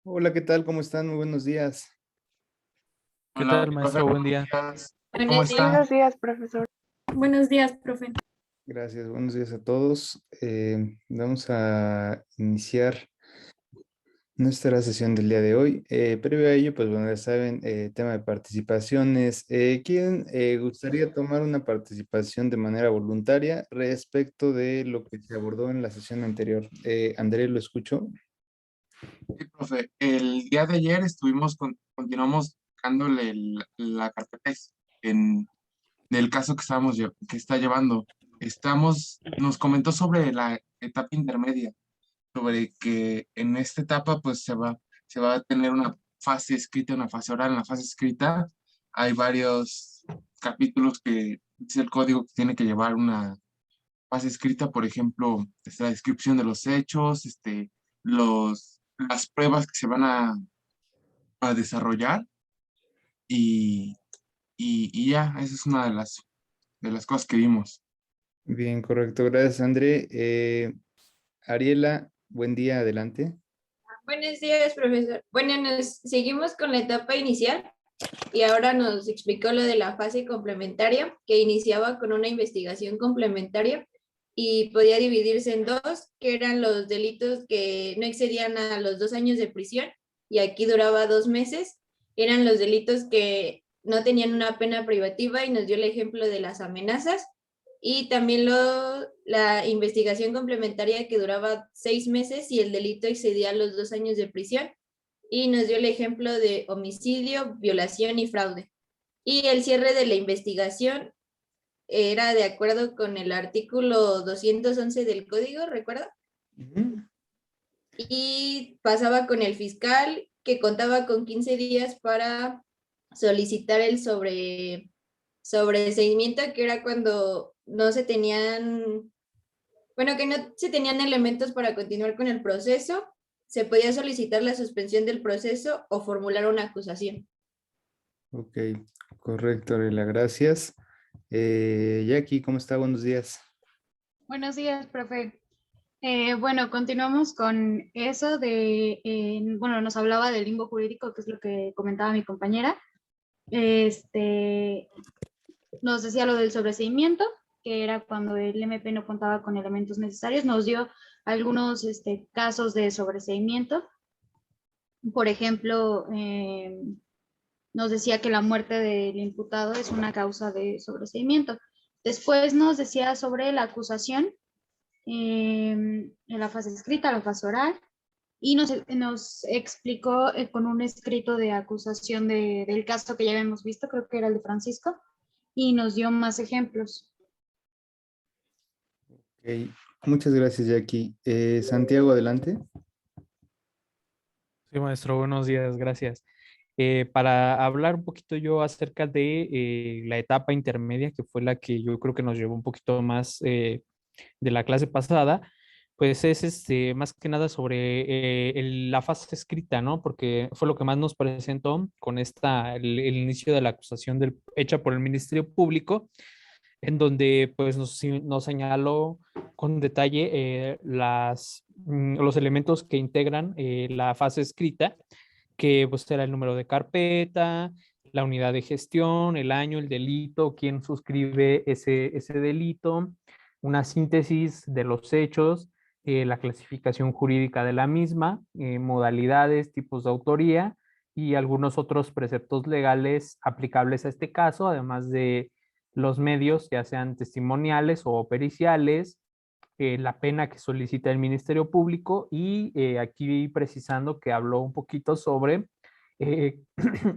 Hola, ¿qué tal? ¿Cómo están? Muy buenos días. ¿Qué Hola, tal, profe, maestro? Buen buenos día. días. ¿Cómo Buenos está? días. Buenos días, profesor. Buenos días, profe. Gracias, buenos días a todos. Vamos a iniciar nuestra sesión del día de hoy. Previo a ello, pues bueno, ya saben, tema de participaciones. ¿Quién gustaría tomar una participación de manera voluntaria respecto de lo que se abordó en la sesión anterior? André, ¿lo escucho? Sí, profe, el día de ayer continuamos dándole la carpeta en, del caso que que está llevando. Nos comentó sobre la etapa intermedia, sobre que en esta etapa pues se va a tener una fase escrita, una fase oral. En la fase escrita hay varios capítulos que dice el código que tiene que llevar una fase escrita. Por ejemplo, la descripción de los hechos, las pruebas que se van a desarrollar y, y ya, esa es una de las cosas que vimos. Bien, correcto. Gracias, André. Ariela, buen día, adelante. Buenos días, profesor. Bueno, nos seguimos con la etapa inicial y ahora nos explicó lo de la fase complementaria, que iniciaba con una investigación complementaria y podía dividirse en dos, que eran los delitos que no excedían a los 2 años de prisión y aquí duraba 2 meses. Eran los delitos que no tenían una pena privativa y nos dio el ejemplo de las amenazas. Y también la investigación complementaria que duraba 6 meses y el delito excedía los 2 años de prisión. Y nos dio el ejemplo de homicidio, violación y fraude. Y el cierre de la investigación era de acuerdo con el artículo 211 del código, ¿recuerda? Ujú. Y pasaba con el fiscal que contaba con 15 días para solicitar el sobreseimiento, que era cuando no se tenían, bueno, que no se tenían elementos para continuar con el proceso, se podía solicitar la suspensión del proceso o formular una acusación. Ok, correcto, Ariela, gracias. Jackie, ¿cómo está? Buenos días. Buenos días, profe. Bueno, continuamos con eso bueno, nos hablaba del limbo jurídico, que es lo que comentaba mi compañera. Nos decía lo del sobreseimiento, que era cuando el MP no contaba con elementos necesarios. Nos dio algunos casos de sobreseimiento. Por ejemplo, nos decía que la muerte del imputado es una causa de sobreseimiento. Después nos decía sobre la acusación en la fase escrita, la fase oral, y nos explicó con un escrito de acusación del caso que ya habíamos visto, creo que era el de Francisco, y nos dio más ejemplos. Ok, muchas gracias, Jackie. Santiago, adelante. Sí, maestro, buenos días, gracias. Para hablar un poquito yo acerca de la etapa intermedia, que fue la que yo creo que nos llevó un poquito más de la clase pasada, pues es más que nada sobre la fase escrita, ¿no? Porque fue lo que más nos presentó con el inicio de la acusación hecha por el Ministerio Público, en donde pues nos señaló con detalle los elementos que integran la fase escrita, que pues era el número de carpeta, la unidad de gestión, el año, el delito, quién suscribe ese delito, una síntesis de los hechos, la clasificación jurídica de la misma, modalidades, tipos de autoría y algunos otros preceptos legales aplicables a este caso, además de los medios, ya sean testimoniales o periciales, la pena que solicita el Ministerio Público y aquí precisando que habló un poquito sobre eh,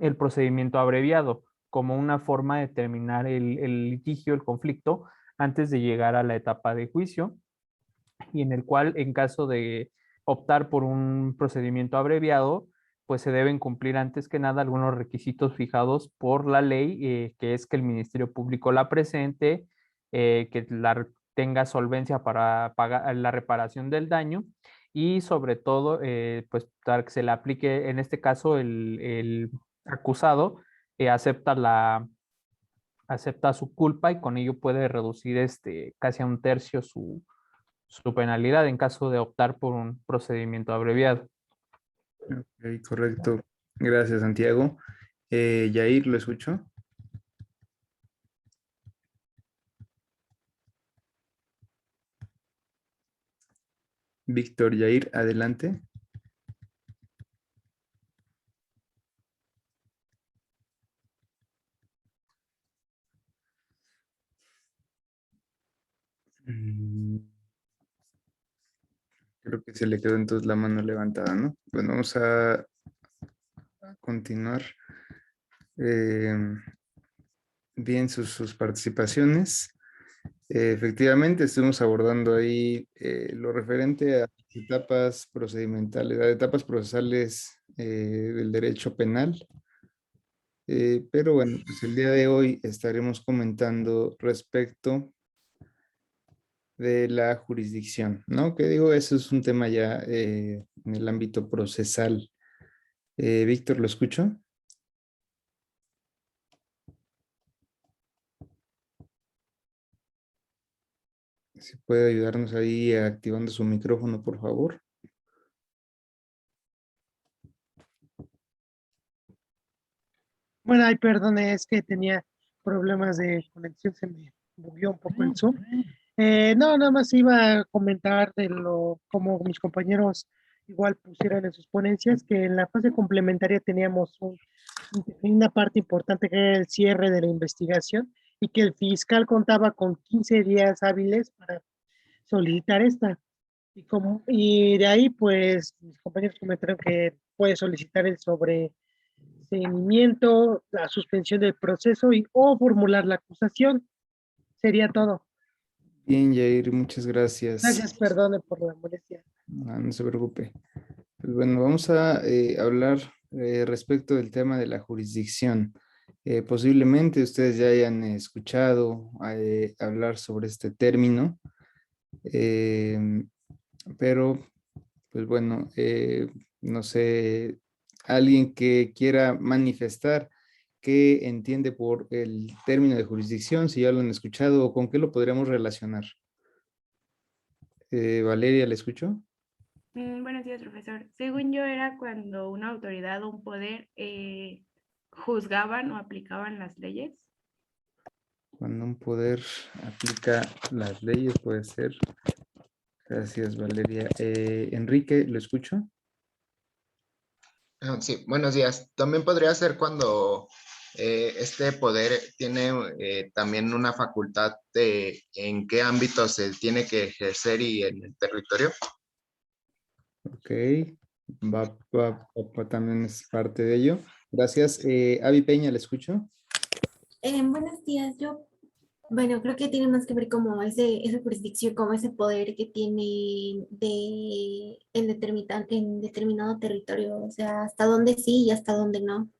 el procedimiento abreviado como una forma de terminar el litigio, el conflicto, antes de llegar a la etapa de juicio, y en el cual, en caso de optar por un procedimiento abreviado, pues se deben cumplir antes que nada algunos requisitos fijados por la ley, que es que el Ministerio Público la presente, que tenga solvencia para pagar la reparación del daño y sobre todo, pues para que se le aplique, en este caso, el acusado acepta acepta su culpa y con ello puede reducir casi a un tercio su penalidad en caso de optar por un procedimiento abreviado. Ok, correcto. Gracias, Santiago. Yair, ¿lo escucho? Víctor, Yair, adelante. Mm, Creo que se le quedó entonces la mano levantada, ¿no? Bueno, vamos a continuar. Bien, sus participaciones. Efectivamente, estuvimos abordando ahí lo referente a etapas procedimentales, a etapas procesales del derecho penal. Pero bueno, pues el día de hoy estaremos comentando respecto de la jurisdicción, ¿no? Que digo, eso es un tema ya en el ámbito procesal. Víctor, ¿lo escucho? Si puede ayudarnos ahí activando su micrófono, por favor. Bueno, ay, perdón, es que tenía problemas de conexión, se me bugueó un poco el Zoom. No, nada más iba a comentar de lo, como mis compañeros igual pusieron en sus ponencias, que en la fase complementaria teníamos una parte importante que era el cierre de la investigación y que el fiscal contaba con 15 días hábiles para solicitar esta. Y de ahí, pues, mis compañeros comentaron que puede solicitar el sobreseimiento, la suspensión del proceso o formular la acusación. Sería todo. Bien, Jair, muchas gracias. Gracias, perdone por la molestia. No se preocupe. Pues bueno, vamos a hablar respecto del tema de la jurisdicción. Posiblemente ustedes ya hayan escuchado hablar sobre este término, eh, pero pues bueno, no sé, alguien que quiera manifestar qué entiende por el término de jurisdicción, si ya lo han escuchado o con qué lo podríamos relacionar. Valeria, ¿le escucho? Buenos días, profesor. Según yo, era cuando una autoridad o un poder juzgaban o aplicaban las leyes. Cuando un poder aplica las leyes, puede ser. Gracias, Valeria. Enrique, ¿lo escucho? Sí, buenos días. También podría ser cuando este poder tiene también una facultad de en qué ámbito se tiene que ejercer y en el territorio. Ok. También es parte de ello. Gracias. Avi Peña, ¿le escucho? Buenos días, bueno, creo que tiene más que ver como esa jurisdicción, como ese poder que tiene en determinado territorio, o sea, hasta dónde sí y hasta dónde no.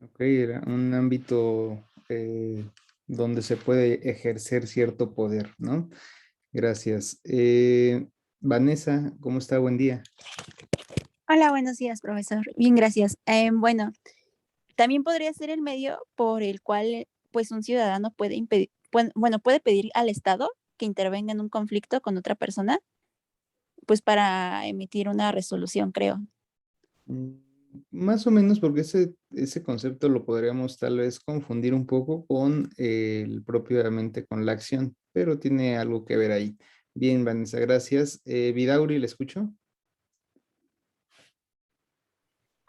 Ok, era un ámbito donde se puede ejercer cierto poder, ¿no? Gracias. Vanessa, ¿cómo está? Buen día. Hola, buenos días, profesor. Bien, gracias. Bueno, también podría ser el medio por el cual, pues, un ciudadano puede impedir, bueno, puede pedir al Estado que intervenga en un conflicto con otra persona, pues, para emitir una resolución, creo. Mm, Más o menos porque ese concepto lo podríamos tal vez confundir un poco con el propiamente con la acción, pero tiene algo que ver ahí. Bien, Vanessa, gracias. Vidauri, ¿le escucho?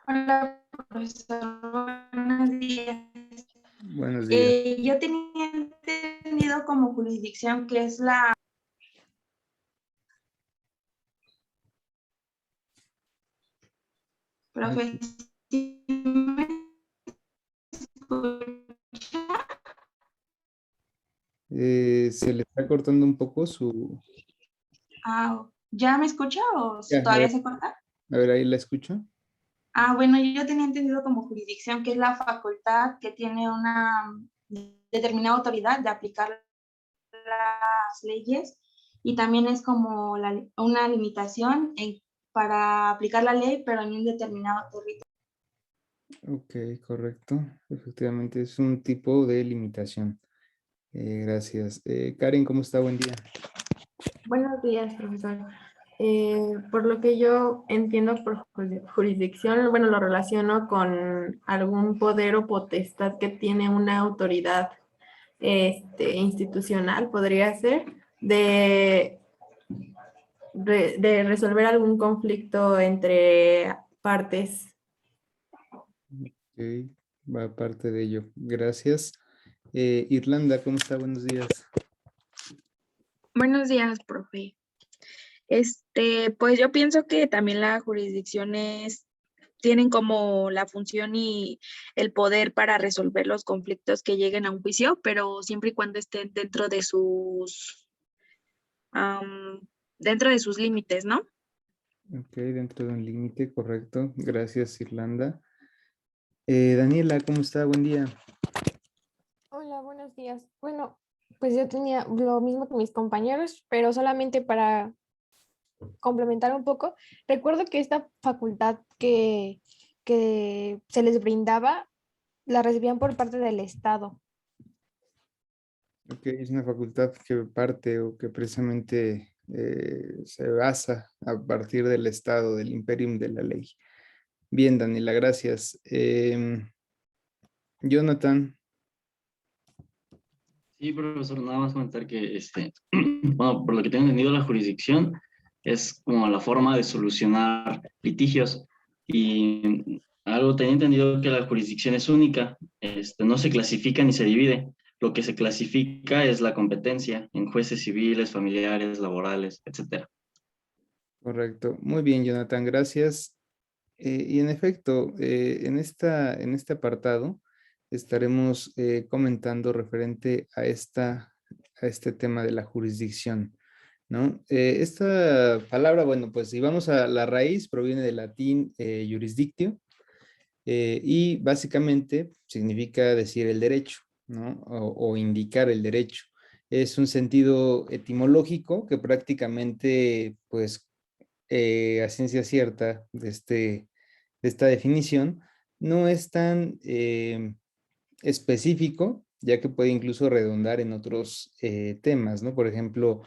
Hola, profesor. Buenos días. Buenos días. Yo tenía entendido como jurisdicción que es la... Profe, ¿sí me escucha? Se le está cortando un poco su... ¿Ya me escucha o Ya, todavía se corta? a ver, ahí la escucho. Bueno, yo tenía entendido como jurisdicción que es la facultad que tiene una determinada autoridad de aplicar las leyes y también es como una limitación para aplicar la ley, pero en un determinado territorio. Ok, correcto. Efectivamente, es un tipo de limitación. Gracias. Karen, ¿cómo está? Buen día. Buenos días, profesor. Por lo que yo entiendo por jurisdicción, bueno, lo relaciono con algún poder o potestad que tiene una autoridad institucional, podría ser, de resolver algún conflicto entre partes. Ok, va parte de ello. Gracias. Irlanda, ¿cómo está? Buenos días. Buenos días, profe. Pues yo pienso que también las jurisdicciones tienen como la función y el poder para resolver los conflictos que lleguen a un juicio, pero siempre y cuando estén dentro de sus límites, ¿no? Ok, dentro de un límite, correcto. Gracias, Irlanda. Daniela, ¿cómo está? Buen día. Hola, buenos días. Bueno, pues yo tenía lo mismo que mis compañeros, pero solamente para complementar un poco, recuerdo que esta facultad que se les brindaba, la recibían por parte del Estado. Ok, es una facultad que parte o que precisamente se basa a partir del Estado, del imperium de la ley. Bien, Daniela, gracias. Jonathan. Sí, profesor, nada más comentar que, bueno, por lo que tengo entendido, la jurisdicción es como la forma de solucionar litigios y algo tenía entendido que la jurisdicción es única, no se clasifica ni se divide. Lo que se clasifica es la competencia en jueces civiles, familiares, laborales, etcétera. Correcto. Muy bien, Jonathan, gracias. Y en efecto, en este apartado estaremos comentando referente a este tema de la jurisdicción, ¿no? Esta palabra, bueno, pues si vamos a la raíz, proviene del latín jurisdictio y básicamente significa decir el derecho, ¿no? O indicar el derecho. Es un sentido etimológico que prácticamente, pues, a ciencia cierta de esta definición, no es tan específico, ya que puede incluso redundar en otros temas, ¿no? Por ejemplo,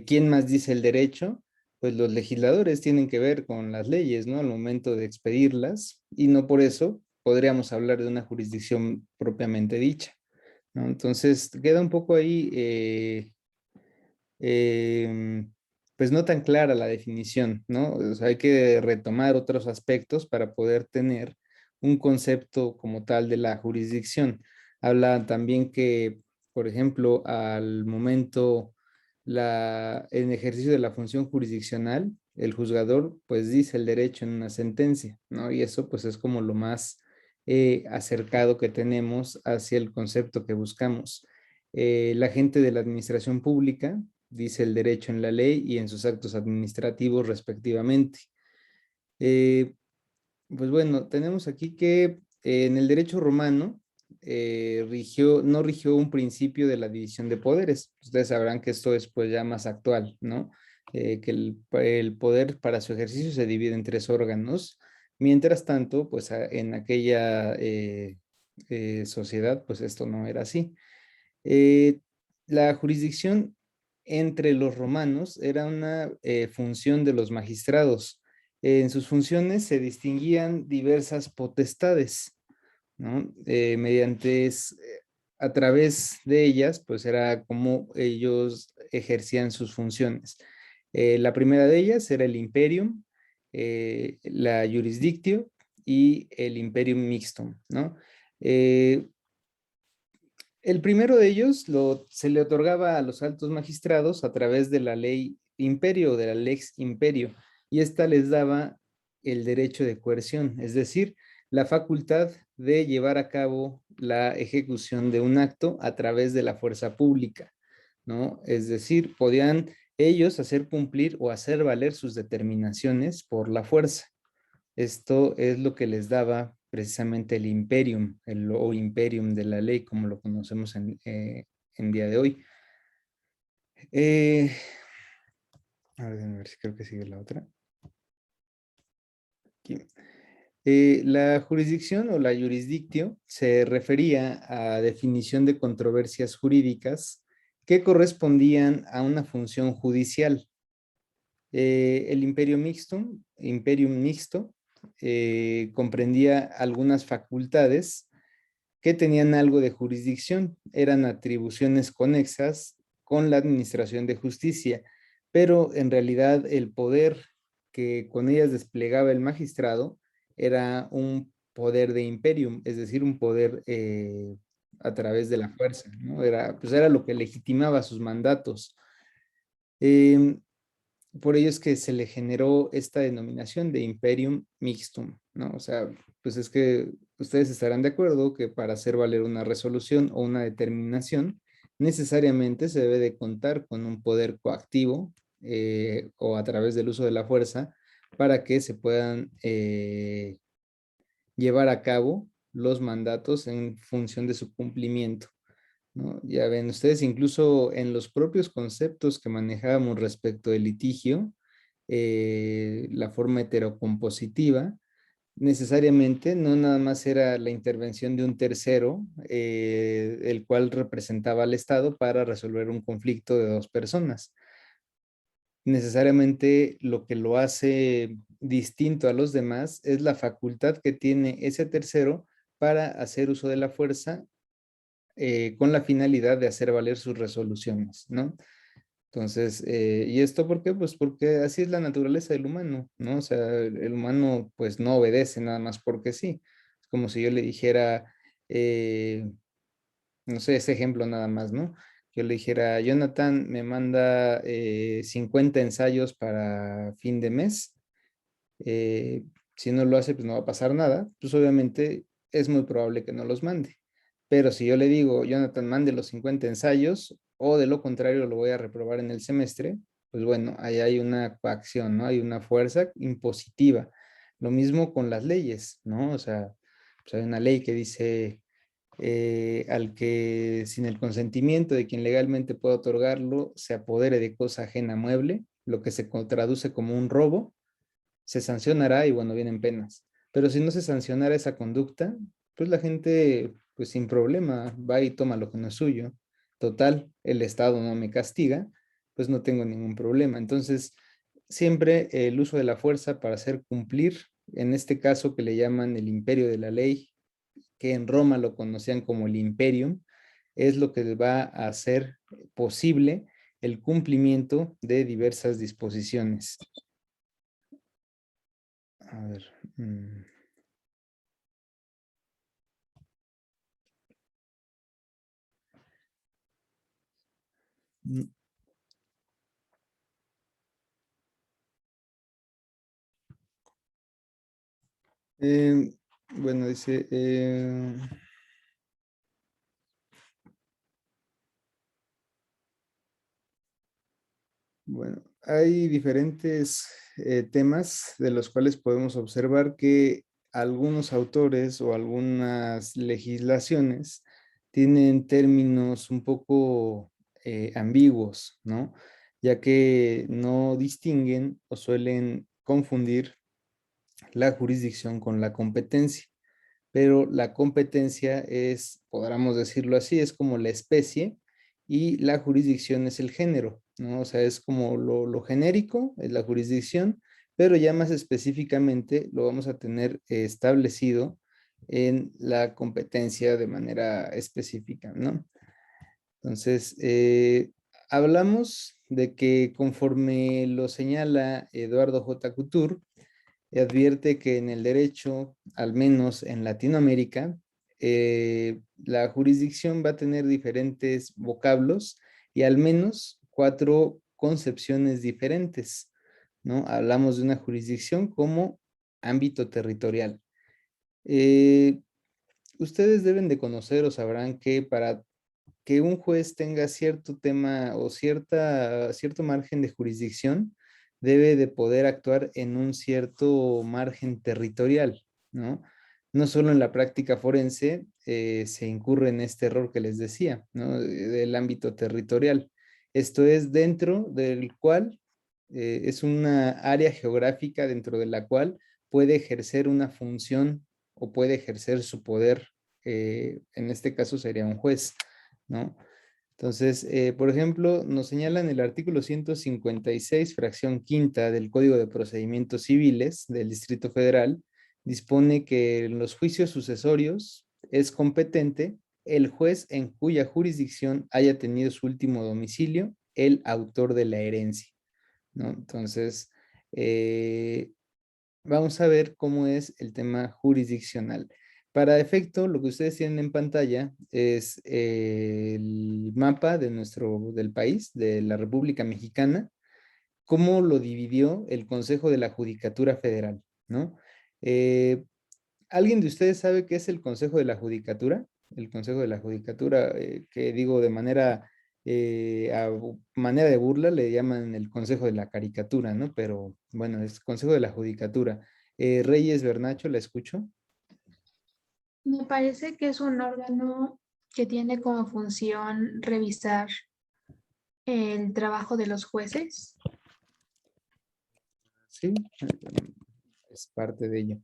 ¿quién más dice el derecho? Pues los legisladores tienen que ver con las leyes, ¿no? Al momento de expedirlas, y no por eso podríamos hablar de una jurisdicción propiamente dicha, ¿no? Entonces, queda un poco ahí pues no tan clara la definición, ¿no? O sea, hay que retomar otros aspectos para poder tener un concepto como tal de la jurisdicción. Habla también que, por ejemplo, al momento en ejercicio de la función jurisdiccional, el juzgador pues dice el derecho en una sentencia, ¿no? Y eso pues es como lo más acercado que tenemos hacia el concepto que buscamos. La gente de la administración pública dice el derecho en la ley y en sus actos administrativos respectivamente. Pues bueno, tenemos aquí que en el derecho romano no rigió un principio de la división de poderes. Ustedes sabrán que esto es pues ya más actual, ¿no? Que el poder para su ejercicio se divide en 3 órganos. Mientras tanto, pues en aquella sociedad, pues esto no era así. La jurisdicción entre los romanos era una función de los magistrados. En sus funciones se distinguían diversas potestades, ¿no? A través de ellas, pues era como ellos ejercían sus funciones. La primera de ellas era el imperium, la jurisdictio y el imperium mixtum, ¿no? El primero de ellos se le otorgaba a los altos magistrados a través de la ley imperio, de la lex imperio, y esta les daba el derecho de coerción, es decir, la facultad de llevar a cabo la ejecución de un acto a través de la fuerza pública, ¿no? Es decir, podían ellos hacer cumplir o hacer valer sus determinaciones por la fuerza. Esto es lo que les daba precisamente el imperium, o imperium de la ley, como lo conocemos en día de hoy. A ver si creo que sigue la otra. Aquí. La jurisdicción o la jurisdictio se refería a definición de controversias jurídicas que correspondían a una función judicial, El imperium mixto comprendía algunas facultades que tenían algo de jurisdicción, eran atribuciones conexas con la administración de justicia, pero en realidad el poder que con ellas desplegaba el magistrado era un poder de imperium, es decir, un poder a través de la fuerza, ¿no? Pues era lo que legitimaba sus mandatos. Por ello es que se le generó esta denominación de imperium mixtum, ¿no? O sea, pues es que ustedes estarán de acuerdo que para hacer valer una resolución o una determinación, necesariamente se debe de contar con un poder coactivo o a través del uso de la fuerza para que se puedan llevar a cabo los mandatos en función de su cumplimiento, ¿no? Ya ven ustedes, incluso en los propios conceptos que manejábamos respecto del litigio, la forma heterocompositiva, necesariamente no nada más era la intervención de un tercero, el cual representaba al Estado para resolver un conflicto de dos personas. Necesariamente lo que lo hace distinto a los demás es la facultad que tiene ese tercero para hacer uso de la fuerza con la finalidad de hacer valer sus resoluciones, ¿no? Entonces, ¿y esto por qué? Pues porque así es la naturaleza del humano, ¿no? O sea, el humano pues no obedece nada más porque sí. Es como si yo le dijera, no sé, ese ejemplo nada más, ¿no? Yo le dijera, Jonathan me manda 50 ensayos para fin de mes. Si no lo hace, pues no va a pasar nada. Pues obviamente es muy probable que no los mande. Pero si yo le digo, Jonathan, mande los 50 ensayos, o de lo contrario lo voy a reprobar en el semestre, pues bueno, ahí hay una coacción, ¿no? Hay una fuerza impositiva. Lo mismo con las leyes, ¿no? O sea, pues hay una ley que dice al que sin el consentimiento de quien legalmente pueda otorgarlo se apodere de cosa ajena mueble, lo que se traduce como un robo, se sancionará y bueno, vienen penas. Pero si no se sancionara esa conducta, pues la gente, pues sin problema, va y toma lo que no es suyo. Total, el Estado no me castiga, pues no tengo ningún problema. Entonces, siempre el uso de la fuerza para hacer cumplir, en este caso que le llaman el imperio de la ley, que en Roma lo conocían como el imperium, es lo que va a hacer posible el cumplimiento de diversas disposiciones. A ver. Bueno, dice... bueno, hay diferentes temas de los cuales podemos observar que algunos autores o algunas legislaciones tienen términos un poco ambiguos, ¿no? Ya que no distinguen o suelen confundir la jurisdicción con la competencia. Pero la competencia es, podríamos decirlo así, es como la especie y la jurisdicción es el género, ¿no? O sea, es como lo genérico, es la jurisdicción, pero ya más específicamente lo vamos a tener establecido en la competencia de manera específica, ¿no? Entonces, hablamos de que conforme lo señala Eduardo J. Couture, advierte que en el derecho, al menos en Latinoamérica, la jurisdicción va a tener diferentes vocablos y al menos 4 concepciones diferentes, ¿no? Hablamos de una jurisdicción como ámbito territorial. Ustedes deben de conocer o sabrán que para que un juez tenga cierto tema o cierto margen de jurisdicción, debe de poder actuar en un cierto margen territorial, ¿no? No solo en la práctica forense se incurre en este error que les decía, ¿no? Del ámbito territorial. Esto es dentro del cual es una área geográfica dentro de la cual puede ejercer una función o puede ejercer su poder, en este caso sería un juez, ¿no? Entonces, por ejemplo, nos señalan el artículo 156, fracción quinta del Código de Procedimientos Civiles del Distrito Federal, dispone que en los juicios sucesorios es competente el juez en cuya jurisdicción haya tenido su último domicilio el autor de la herencia, ¿no? Entonces, vamos a ver cómo es el tema jurisdiccional. Para efecto, lo que ustedes tienen en pantalla es el mapa de del país, de la República Mexicana, cómo lo dividió el Consejo de la Judicatura Federal, ¿no? ¿Alguien de ustedes sabe qué es el Consejo de la Judicatura? El Consejo de la Judicatura, que digo de manera, manera de burla, le llaman el Consejo de la Caricatura, ¿no? Pero bueno, es Consejo de la Judicatura. Reyes Bernacho, ¿la escucho? Me parece que es un órgano que tiene como función revisar el trabajo de los jueces. Sí, es parte de ello.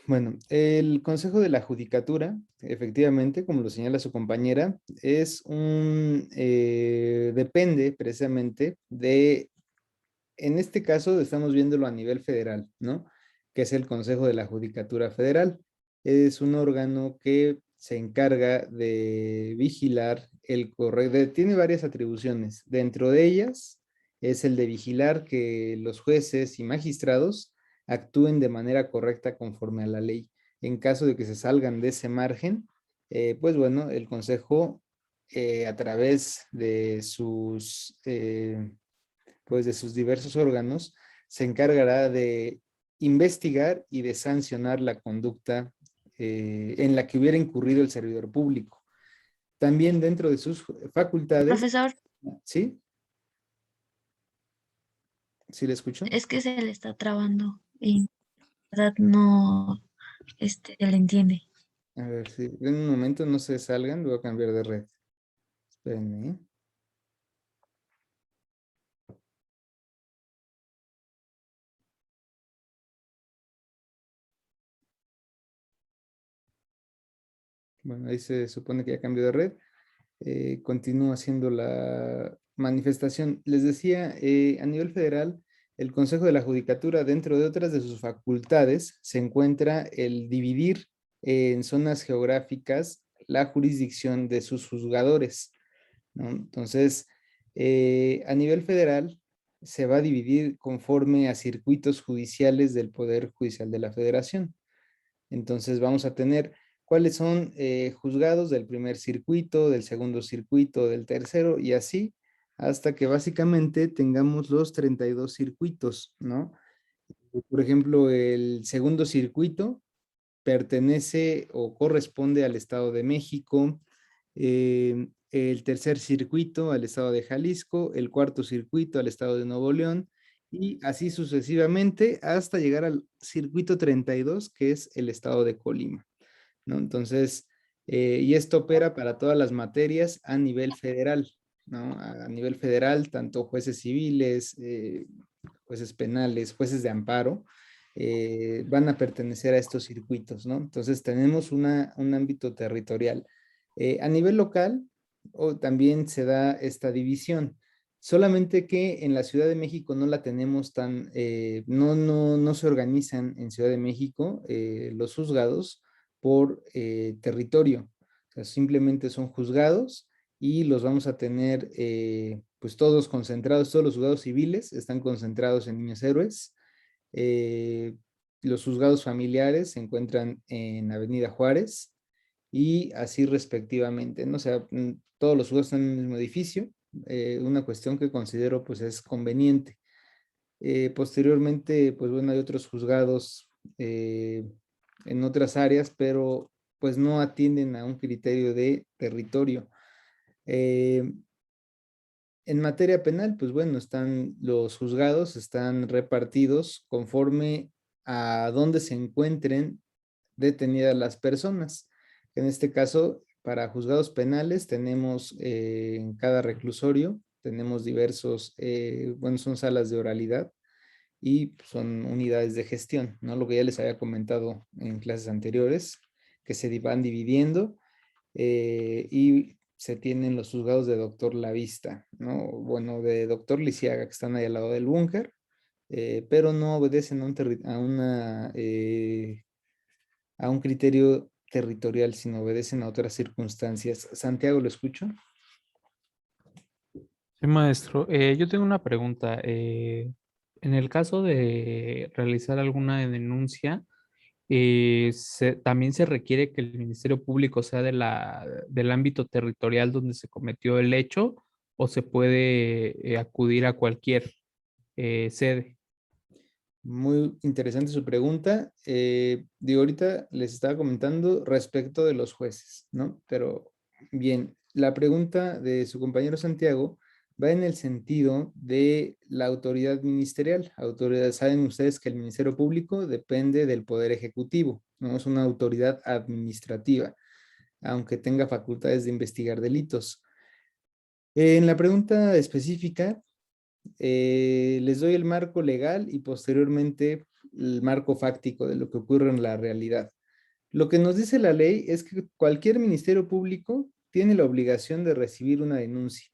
Bueno, el Consejo de la Judicatura, efectivamente, como lo señala su compañera, es depende precisamente de, en este caso estamos viéndolo a nivel federal, ¿no? Que es el Consejo de la Judicatura Federal. Es un órgano que se encarga de vigilar el correcto, tiene varias atribuciones. Dentro de ellas es el de vigilar que los jueces y magistrados actúen de manera correcta conforme a la ley. En caso de que se salgan de ese margen, pues bueno, el Consejo a través de pues de sus diversos órganos se encargará de investigar y de sancionar la conducta en la que hubiera incurrido el servidor público. También dentro de sus facultades. Profesor. ¿Sí? ¿Sí le escucho? Es que se le está trabando y verdad no se le entiende. A ver, si en un momento no se salgan, voy a cambiar de red. Espérenme. Bueno, ahí se supone que ya cambió de red. Continúo haciendo la manifestación. Les decía, a nivel federal, el Consejo de la Judicatura, dentro de otras de sus facultades, se encuentra el dividir en zonas geográficas la jurisdicción de sus juzgadores, ¿no? Entonces, a nivel federal, se va a dividir conforme a circuitos judiciales del Poder Judicial de la Federación. Entonces, vamos a tener cuáles son juzgados del primer circuito, del segundo circuito, del tercero y así hasta que básicamente tengamos los 32 circuitos, ¿no? Por ejemplo, el segundo circuito pertenece o corresponde al Estado de México, el tercer circuito al Estado de Jalisco, el cuarto circuito al Estado de Nuevo León y así sucesivamente hasta llegar al circuito 32, que es el Estado de Colima, ¿no? Entonces, y esto opera para todas las materias a nivel federal, ¿no? A nivel federal, tanto jueces civiles, jueces penales, jueces de amparo, van a pertenecer a estos circuitos, ¿no? Entonces, tenemos un ámbito territorial. A nivel local, también se da esta división. Solamente que en la Ciudad de México no la tenemos tan, no se organizan en Ciudad de México los juzgados por territorio. O sea, simplemente son juzgados y los vamos a tener pues todos concentrados, todos los juzgados civiles están concentrados en Niños Héroes. Los juzgados familiares se encuentran en Avenida Juárez y así respectivamente, ¿no? O sea, todos los juzgados están en el mismo edificio, una cuestión que considero pues es conveniente. Posteriormente, pues bueno, hay otros juzgados en otras áreas, pero pues no atienden a un criterio de territorio. En materia penal, pues bueno, los juzgados están repartidos conforme a dónde se encuentren detenidas las personas. En este caso, para juzgados penales tenemos en cada reclusorio, tenemos diversos, bueno, son salas de oralidad y son unidades de gestión, ¿no? Lo que ya les había comentado en clases anteriores, que se van dividiendo y se tienen los juzgados de doctor Lavista, ¿no? Bueno, de doctor Lisiaga, que están ahí al lado del búnker, pero no obedecen a a un criterio territorial, sino obedecen a otras circunstancias. Santiago, ¿lo escucho? Sí, maestro. Yo tengo una pregunta. En el caso de realizar alguna denuncia, también se requiere que el Ministerio Público sea del ámbito territorial donde se cometió el hecho, o se puede acudir a cualquier sede. Muy interesante su pregunta. Digo, ahorita les estaba comentando respecto de los jueces, ¿no? Pero bien, la pregunta de su compañero Santiago va en el sentido de la autoridad ministerial. Autoridad, saben ustedes que el Ministerio Público depende del Poder Ejecutivo, no es una autoridad administrativa, aunque tenga facultades de investigar delitos. En la pregunta específica, les doy el marco legal y posteriormente el marco fáctico de lo que ocurre en la realidad. Lo que nos dice la ley es que cualquier ministerio público tiene la obligación de recibir una denuncia,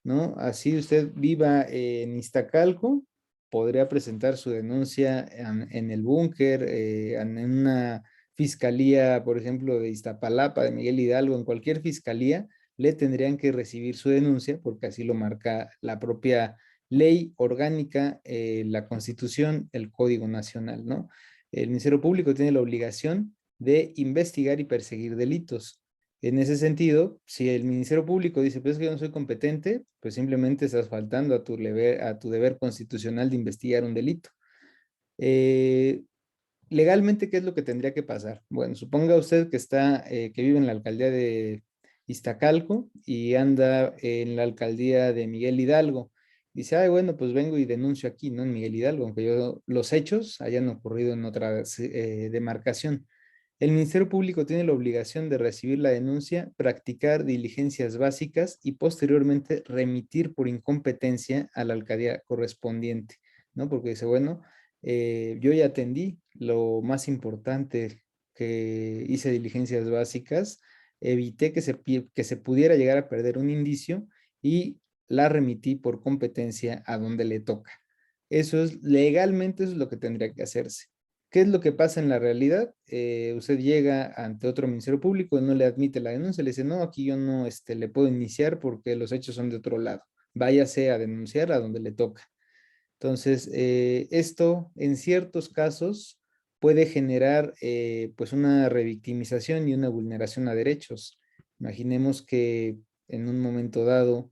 ¿no? Así usted viva en Iztacalco, podría presentar su denuncia en el búnker, en una fiscalía, por ejemplo, de Iztapalapa, de Miguel Hidalgo, en cualquier fiscalía, le tendrían que recibir su denuncia, porque así lo marca la propia ley orgánica, la Constitución, el Código Nacional, ¿no? El Ministerio Público tiene la obligación de investigar y perseguir delitos. En ese sentido, si el Ministerio Público dice, pues es que yo no soy competente, pues simplemente estás faltando a tu deber constitucional de investigar un delito. Legalmente, ¿qué es lo que tendría que pasar? Bueno, suponga usted que que vive en la alcaldía de Iztacalco y anda en la alcaldía de Miguel Hidalgo. Dice, ay, bueno, pues vengo y denuncio aquí, ¿no? En Miguel Hidalgo, aunque los hechos hayan ocurrido en otra demarcación. El Ministerio Público tiene la obligación de recibir la denuncia, practicar diligencias básicas y posteriormente remitir por incompetencia a la alcaldía correspondiente, ¿no? Porque dice, bueno, yo ya atendí lo más importante, que hice diligencias básicas, evité que se pudiera llegar a perder un indicio y la remití por competencia a donde le toca. Legalmente eso es lo que tendría que hacerse. ¿Qué es lo que pasa en la realidad? Usted llega ante otro ministerio público, no le admite la denuncia, le dice, no, aquí yo no le puedo iniciar porque los hechos son de otro lado. Váyase a denunciar a donde le toca. Entonces, esto en ciertos casos puede generar pues una revictimización y una vulneración a derechos. Imaginemos que en un momento dado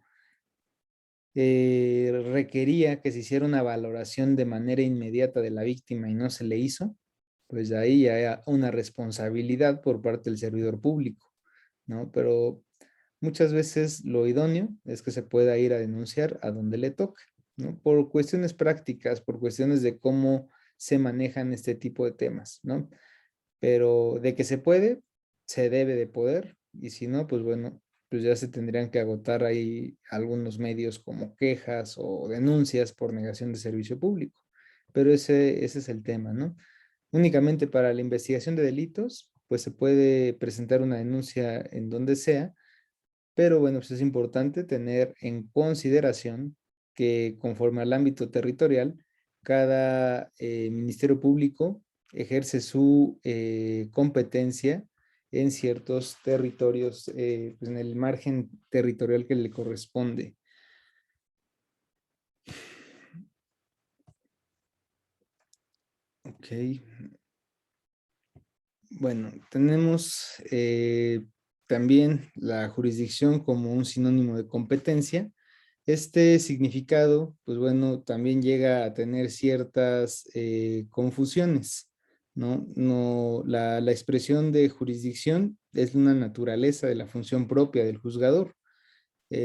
requería que se hiciera una valoración de manera inmediata de la víctima y no se le hizo, pues de ahí ya hay una responsabilidad por parte del servidor público, ¿no? Pero muchas veces lo idóneo es que se pueda ir a denunciar a donde le toca, ¿no? Por cuestiones prácticas, por cuestiones de cómo se manejan este tipo de temas, ¿no? Pero de que se puede, se debe de poder, y si no, pues bueno, pues ya se tendrían que agotar ahí algunos medios como quejas o denuncias por negación de servicio público. Pero ese es el tema, ¿no? Únicamente para la investigación de delitos, pues se puede presentar una denuncia en donde sea, pero bueno, pues es importante tener en consideración que conforme al ámbito territorial, cada ministerio público ejerce su competencia en ciertos territorios, pues en el margen territorial que le corresponde. Ok. Bueno, tenemos también la jurisdicción como un sinónimo de competencia. Este significado, pues bueno, también llega a tener ciertas confusiones, ¿no? La expresión de jurisdicción es una naturaleza de la función propia del juzgador.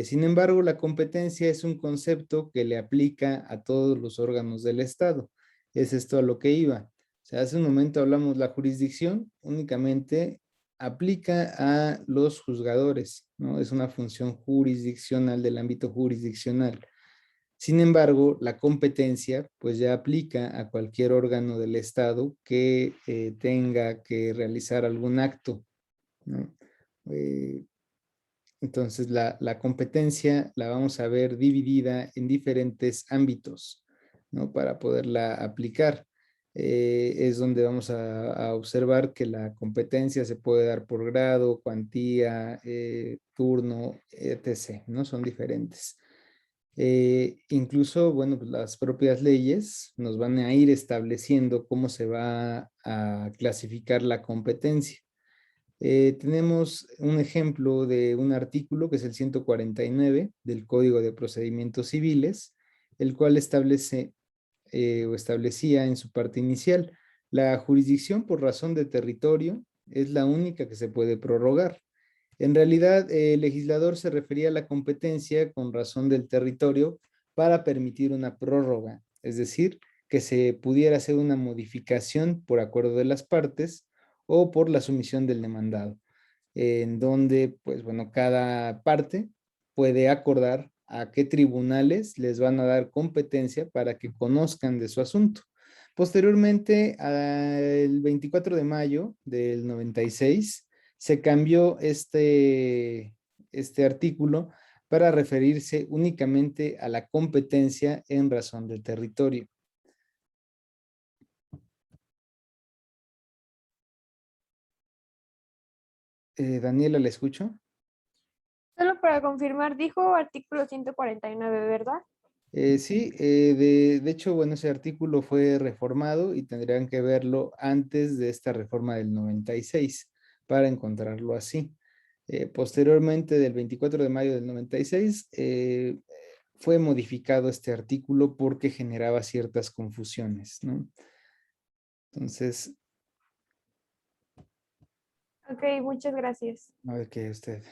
Sin embargo, la competencia es un concepto que le aplica a todos los órganos del Estado. Es esto a lo que iba. O sea, hace un momento hablamos, la jurisdicción únicamente aplica a los juzgadores, ¿no? Es una función jurisdiccional del ámbito jurisdiccional. Sin embargo, la competencia pues ya aplica a cualquier órgano del Estado que tenga que realizar algún acto, ¿no? Entonces, la competencia la vamos a ver dividida en diferentes ámbitos, ¿no? Para poderla aplicar. Es donde vamos a observar que la competencia se puede dar por grado, cuantía, turno, etc., ¿no? Son diferentes. Incluso, bueno, pues las propias leyes nos van a ir estableciendo cómo se va a clasificar la competencia. Tenemos un ejemplo de un artículo que es el 149 del Código de Procedimientos Civiles, el cual establece o establecía en su parte inicial, la jurisdicción por razón de territorio es la única que se puede prorrogar. En realidad, el legislador se refería a la competencia con razón del territorio para permitir una prórroga, es decir, que se pudiera hacer una modificación por acuerdo de las partes o por la sumisión del demandado, en donde, pues bueno, cada parte puede acordar a qué tribunales les van a dar competencia para que conozcan de su asunto. Posteriormente, el 24 de mayo del 96, se cambió este artículo para referirse únicamente a la competencia en razón del territorio. Daniela, ¿la escucho? Solo para confirmar, dijo artículo 149, ¿verdad? Sí, de hecho, bueno, ese artículo fue reformado y tendrían que verlo antes de esta reforma del 96 para encontrarlo así. Posteriormente, del 24 de mayo del 96, fue modificado este artículo porque generaba ciertas confusiones, ¿no? Entonces, Ok, muchas gracias. a ver qué usted.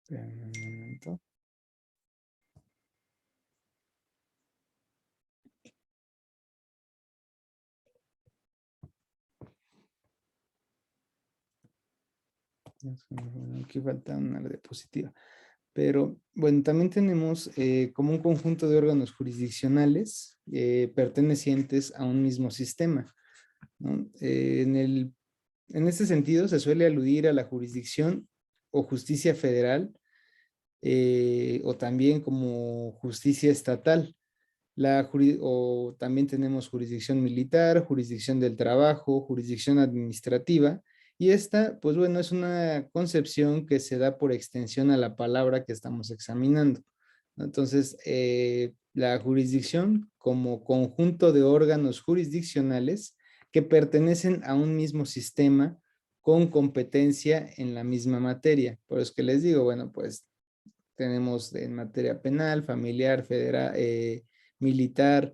Espérame un momento. Aquí falta una diapositiva. Pero bueno, también tenemos como un conjunto de órganos jurisdiccionales pertenecientes a un mismo sistema, ¿no? En este sentido se suele aludir a la jurisdicción o justicia federal o también como justicia estatal. O también tenemos jurisdicción militar, jurisdicción del trabajo, jurisdicción administrativa, y esta, pues bueno, es una concepción que se da por extensión a la palabra que estamos examinando, ¿no? Entonces, la jurisdicción como conjunto de órganos jurisdiccionales que pertenecen a un mismo sistema con competencia en la misma materia. Por eso que les digo, bueno, pues tenemos en materia penal, familiar, federal, militar,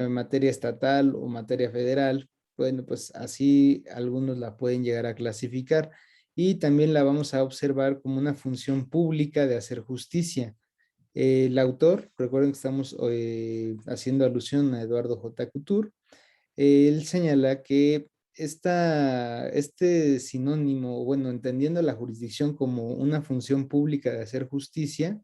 materia estatal o materia federal. Bueno, pues así algunos la pueden llegar a clasificar y también la vamos a observar como una función pública de hacer justicia. El autor, recuerden que estamos haciendo alusión a Eduardo J. Couture, él señala que este sinónimo, bueno, entendiendo la jurisdicción como una función pública de hacer justicia,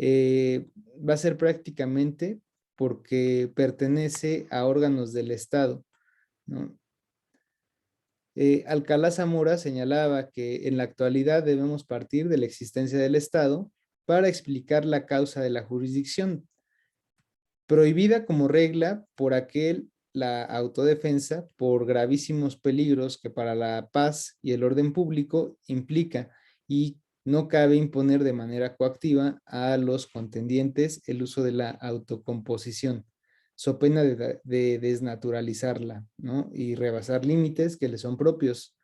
va a ser prácticamente porque pertenece a órganos del Estado, ¿no? Alcalá Zamora señalaba que en la actualidad debemos partir de la existencia del Estado para explicar la causa de la jurisdicción, prohibida como regla por la autodefensa por gravísimos peligros que para la paz y el orden público implica y no cabe imponer de manera coactiva a los contendientes el uso de la autocomposición, so pena de desnaturalizarla, ¿no? Y rebasar límites que le son propios.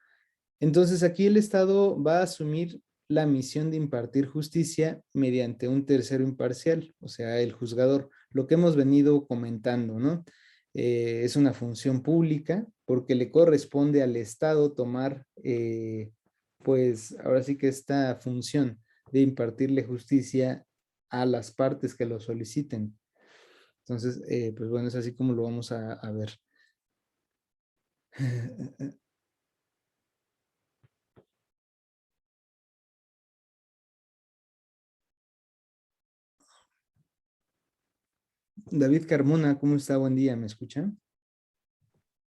Entonces aquí el Estado va a asumir la misión de impartir justicia mediante un tercero imparcial, o sea, el juzgador, lo que hemos venido comentando, ¿no? Es una función pública porque le corresponde al Estado tomar, pues ahora sí que esta función de impartirle justicia a las partes que lo soliciten. Entonces, pues bueno, es así como lo vamos a ver. David Carmona, ¿cómo está? Buen día, ¿me escucha?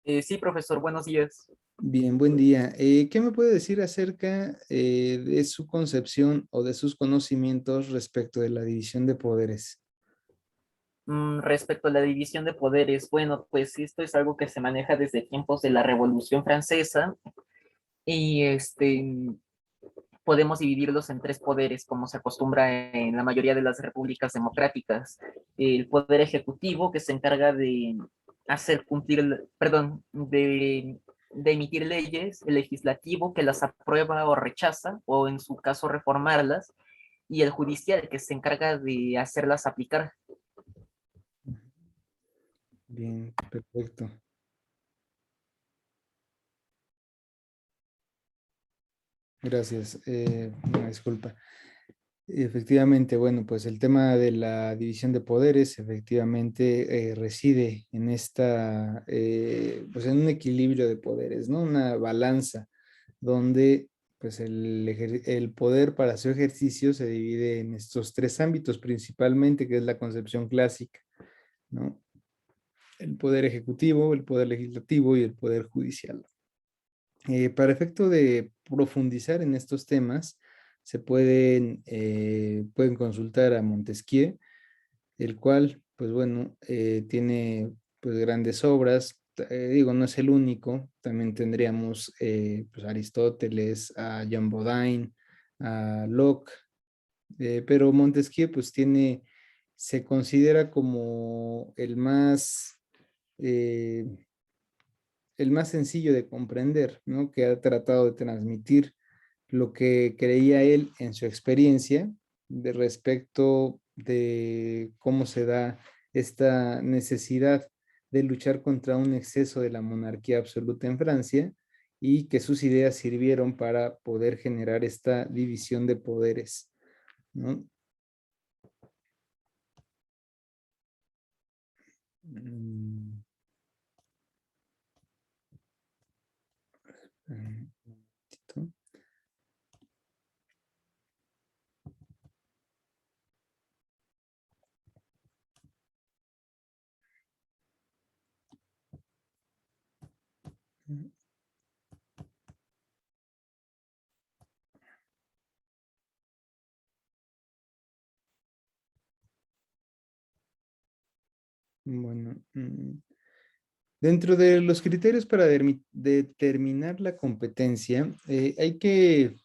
Sí, profesor, buenos días. Bien, buen día. ¿Qué me puede decir acerca de su concepción o de sus conocimientos respecto de la división de poderes? Respecto a la división de poderes, bueno, pues esto es algo que se maneja desde tiempos de la Revolución Francesa y podemos dividirlos en tres poderes, como se acostumbra en la mayoría de las repúblicas democráticas. El poder ejecutivo, que se encarga de hacer cumplir, perdón, de emitir leyes, el legislativo, que las aprueba o rechaza, o en su caso reformarlas, y el judicial, que se encarga de hacerlas aplicar. Bien, perfecto. Gracias. Una disculpa. Efectivamente, bueno, pues el tema de la división de poderes efectivamente reside en esta, pues en un equilibrio de poderes, ¿no? Una balanza donde pues el poder para su ejercicio se divide en estos tres ámbitos principalmente, que es la concepción clásica, ¿no? El poder ejecutivo, el poder legislativo y el poder judicial. Para efecto de profundizar en estos temas, se pueden consultar a Montesquieu, el cual, pues bueno, tiene pues grandes obras. Digo, no es el único, también tendríamos pues, a Aristóteles, a Jean Bodin, a Locke, pero Montesquieu pues se considera como el más sencillo de comprender, ¿no? Que ha tratado de transmitir lo que creía él en su experiencia de respecto de cómo se da esta necesidad de luchar contra un exceso de la monarquía absoluta en Francia y que sus ideas sirvieron para poder generar esta división de poderes, ¿no? Mm. Un momentito. Bueno, dentro de los criterios para determinar la competencia, hay que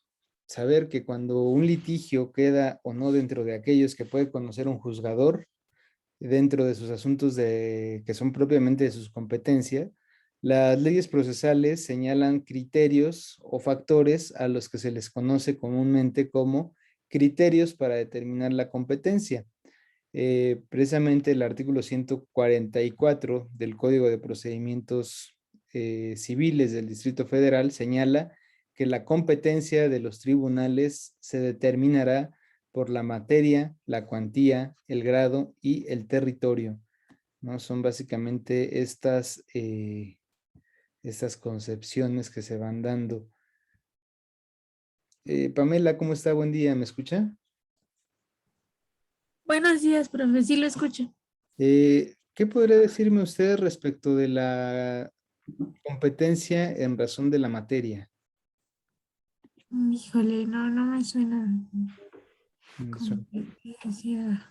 saber que cuando un litigio queda o no dentro de aquellos que puede conocer un juzgador, dentro de sus asuntos que son propiamente de sus competencias, las leyes procesales señalan criterios o factores a los que se les conoce comúnmente como criterios para determinar la competencia. Precisamente el artículo 144 del Código de Procedimientos Civiles del Distrito Federal señala que la competencia de los tribunales se determinará por la materia, la cuantía, el grado y el territorio, ¿no? Son básicamente estas concepciones que se van dando. Pamela, ¿cómo está? Buen día, ¿me escucha? Buenos días, profe, sí lo escucho. ¿Qué podría decirme usted respecto de la competencia en razón de la materia? Híjole, no me suena. Me suena. Competencia.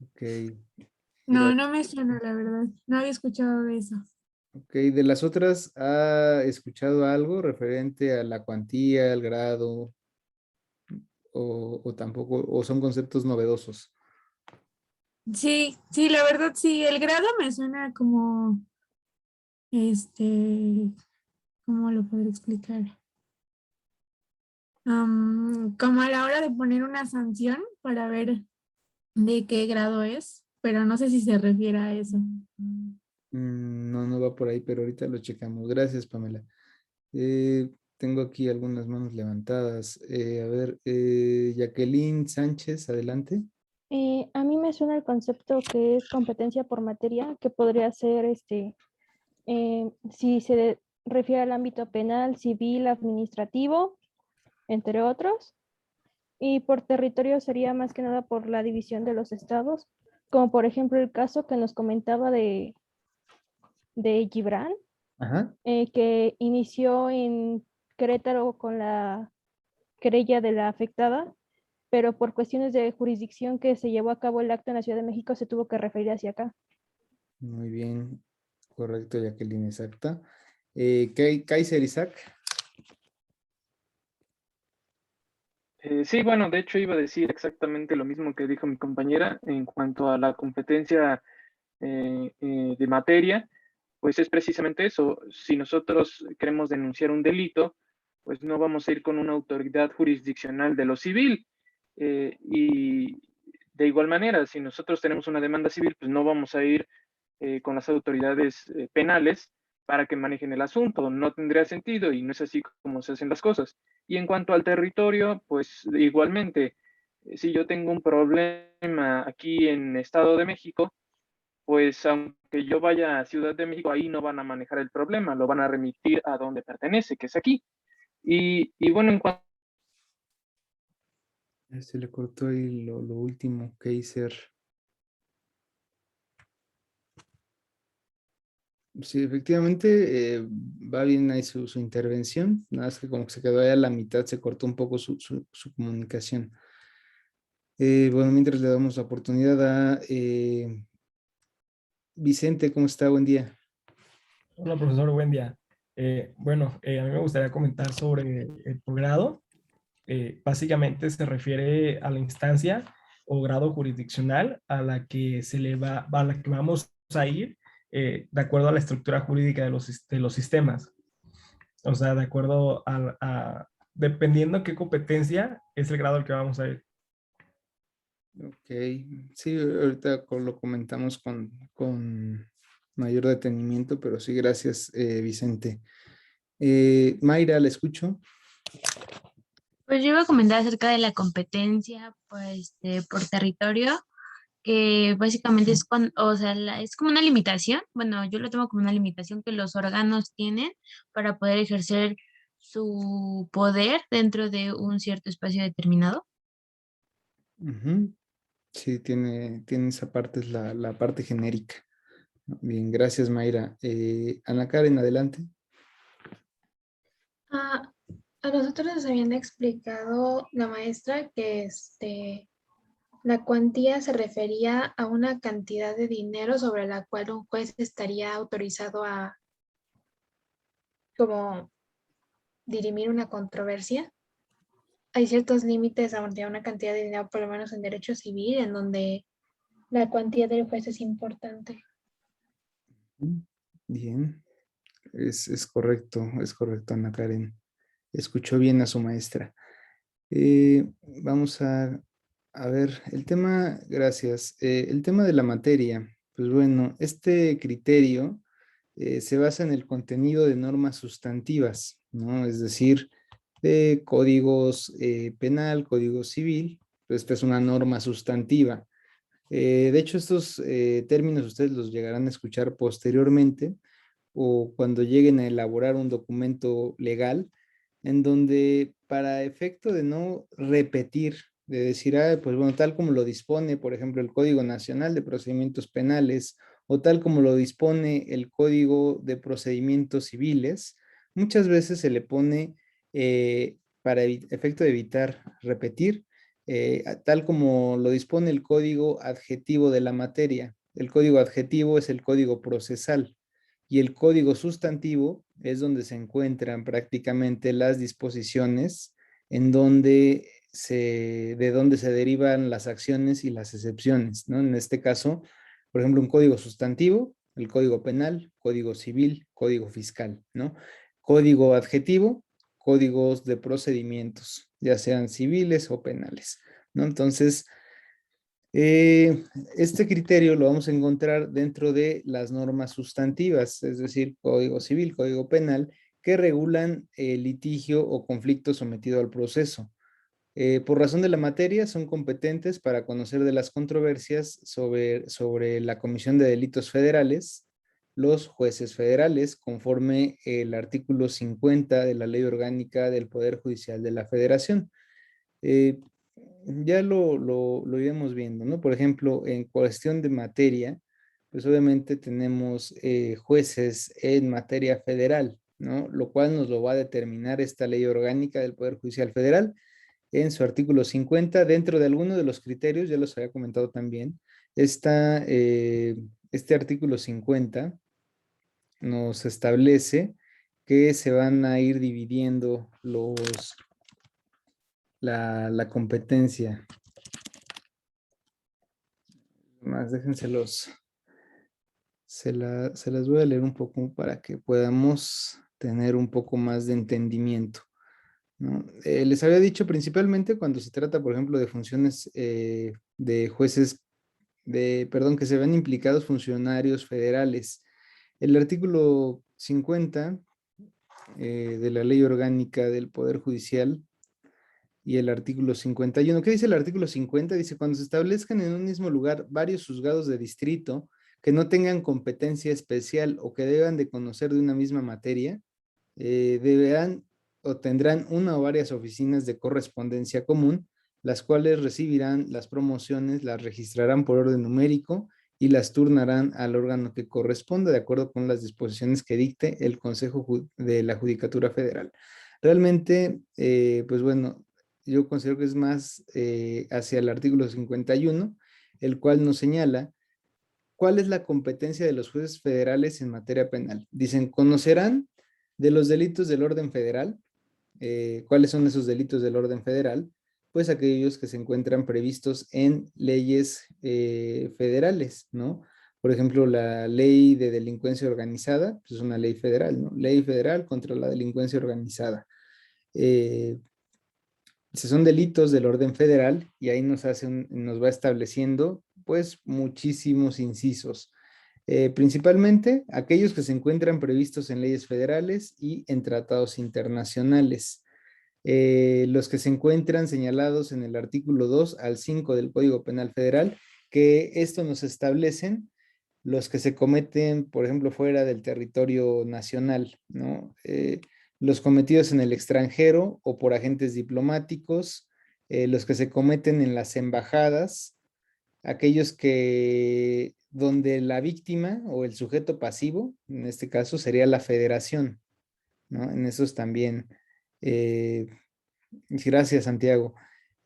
Ok. No me suena, la verdad. No había escuchado de eso. Ok, de las otras, ¿ha escuchado algo referente a la cuantía, el grado, o tampoco, o son conceptos novedosos? Sí, la verdad sí. El grado me suena como, ¿cómo lo podré explicar? Como a la hora de poner una sanción para ver de qué grado es, pero no sé si se refiere a eso. No va por ahí, pero ahorita lo checamos. Gracias, Pamela. Tengo aquí algunas manos levantadas. A ver, Jacqueline Sánchez, adelante. A mí me suena el concepto que es competencia por materia, que podría ser si se refiere al ámbito penal, civil, administrativo, entre otros. Y por territorio sería más que nada por la división de los estados, como por ejemplo el caso que nos comentaba de Gibran, Ajá. que inició en Querétaro con la querella de la afectada, pero por cuestiones de jurisdicción que se llevó a cabo el acto en la Ciudad de México se tuvo que referir hacia acá. Muy bien, correcto, Jacqueline, exacta. Kaiser Isaac. Sí, bueno, de hecho iba a decir exactamente lo mismo que dijo mi compañera en cuanto a la competencia de materia, pues es precisamente eso. Si nosotros queremos denunciar un delito, pues no vamos a ir con una autoridad jurisdiccional de lo civil. Y de igual manera, si nosotros tenemos una demanda civil, pues no vamos a ir con las autoridades penales para que manejen el asunto. No tendría sentido y no es así como se hacen las cosas. Y en cuanto al territorio, pues igualmente, si yo tengo un problema aquí en Estado de México, pues aunque yo vaya a Ciudad de México, ahí no van a manejar el problema, lo van a remitir a donde pertenece, que es aquí. Y bueno, en cuanto... Se le cortó ahí lo último, Kaiser. Sí, efectivamente, va bien ahí su intervención, nada más que como que se quedó ahí a la mitad, se cortó un poco su comunicación. Bueno, mientras le damos la oportunidad a Vicente, ¿cómo está? Buen día. Hola, profesor, buen día. A mí me gustaría comentar sobre el posgrado. Básicamente se refiere a la instancia o grado jurisdiccional a la que a la que vamos a ir de acuerdo a la estructura jurídica de los sistemas. O sea, de acuerdo dependiendo qué competencia es el grado al que vamos a ir. Ok, sí, ahorita lo comentamos con mayor detenimiento, pero sí, gracias, Vicente. Mayra, ¿la escucho? Pues yo iba a comentar acerca de la competencia pues, por territorio, que básicamente es, o sea, es como una limitación, bueno, yo lo tomo como una limitación que los órganos tienen para poder ejercer su poder dentro de un cierto espacio determinado. Ujú. Sí, tiene esa parte, es la parte genérica. Bien, gracias, Mayra. Ana Karen, adelante. A nosotros nos habían explicado la maestra que la cuantía se refería a una cantidad de dinero sobre la cual un juez estaría autorizado a como dirimir una controversia. Hay ciertos límites a una cantidad de dinero, por lo menos en derecho civil, en donde la cuantía del juez es importante. Bien, es correcto, Ana Karen. Escuchó bien a su maestra. Vamos a ver, el tema, gracias. El tema de la materia, pues bueno, este criterio se basa en el contenido de normas sustantivas, ¿no? Es decir, de códigos penal, código civil, pues esta es una norma sustantiva. De hecho, estos términos ustedes los llegarán a escuchar posteriormente o cuando lleguen a elaborar un documento legal en donde para efecto de no repetir, de decir, pues bueno, tal como lo dispone, por ejemplo, el Código Nacional de Procedimientos Penales o tal como lo dispone el Código de Procedimientos Civiles, muchas veces se le pone para efecto de evitar repetir, tal como lo dispone el código adjetivo de la materia. El código adjetivo es el código procesal y el código sustantivo es donde se encuentran prácticamente las disposiciones en donde de donde se derivan las acciones y las excepciones, ¿no? En este caso, por ejemplo, un código sustantivo, el código penal, código civil, código fiscal, ¿no? Código adjetivo, códigos de procedimientos, ya sean civiles o penales, ¿no? Entonces, este criterio lo vamos a encontrar dentro de las normas sustantivas, es decir, Código Civil, Código Penal, que regulan el litigio o conflicto sometido al proceso. Por razón de la materia, son competentes para conocer de las controversias sobre la comisión de delitos federales, los jueces federales, conforme el artículo 50 de la Ley Orgánica del Poder Judicial de la Federación. ya lo iremos viendo, ¿no? Por ejemplo, en cuestión de materia, pues obviamente tenemos jueces en materia federal, ¿no? Lo cual nos lo va a determinar esta ley orgánica del Poder Judicial Federal en su artículo 50, dentro de algunos de los criterios, ya los había comentado también, este artículo 50 nos establece que se van a ir dividiendo la competencia. Más déjenselos. Se las voy a leer un poco para que podamos tener un poco más de entendimiento, ¿no? Les había dicho principalmente cuando se trata, por ejemplo, de funciones de jueces, perdón, que se ven implicados funcionarios federales. El artículo 50 de la Ley Orgánica del Poder Judicial y el artículo 51. ¿Qué dice el artículo 50? Dice, cuando se establezcan en un mismo lugar varios juzgados de distrito que no tengan competencia especial o que deban de conocer de una misma materia, deberán o tendrán una o varias oficinas de correspondencia común, las cuales recibirán las promociones, las registrarán por orden numérico y las turnarán al órgano que corresponda de acuerdo con las disposiciones que dicte el Consejo de la Judicatura Federal. Realmente, pues bueno, yo considero que es más hacia el artículo 51, el cual nos señala cuál es la competencia de los jueces federales en materia penal. Dicen, conocerán de los delitos del orden federal. ¿Cuáles son esos delitos del orden federal? Pues aquellos que se encuentran previstos en leyes federales, ¿no? Por ejemplo, la ley de delincuencia organizada, pues es una ley federal, ¿no? Ley federal contra la delincuencia organizada. Si son delitos del orden federal, y ahí nos va estableciendo, pues, muchísimos incisos. Principalmente aquellos que se encuentran previstos en leyes federales y en tratados internacionales. Los que se encuentran señalados en el artículo 2 al 5 del Código Penal Federal, que esto nos establecen los que se cometen, por ejemplo, fuera del territorio nacional, ¿no? Los cometidos en el extranjero o por agentes diplomáticos, los que se cometen en las embajadas, aquellos que donde la víctima o el sujeto pasivo, en este caso, sería la federación, ¿no? En esos también. Gracias, Santiago.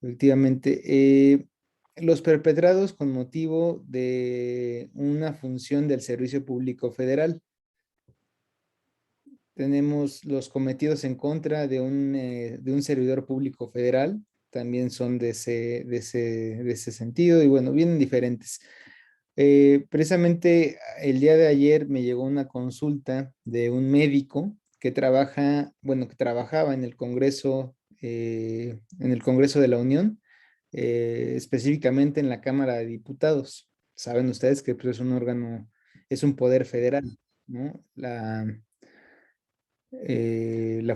Efectivamente, los perpetrados con motivo de una función del Servicio Público Federal. Tenemos los cometidos en contra de un servidor público federal, también son de ese sentido, y bueno, vienen diferentes. Precisamente el día de ayer me llegó una consulta de un médico que trabajaba en el Congreso de la Unión, específicamente en la Cámara de Diputados. Saben ustedes que pues, es un órgano, es un poder federal, ¿no? La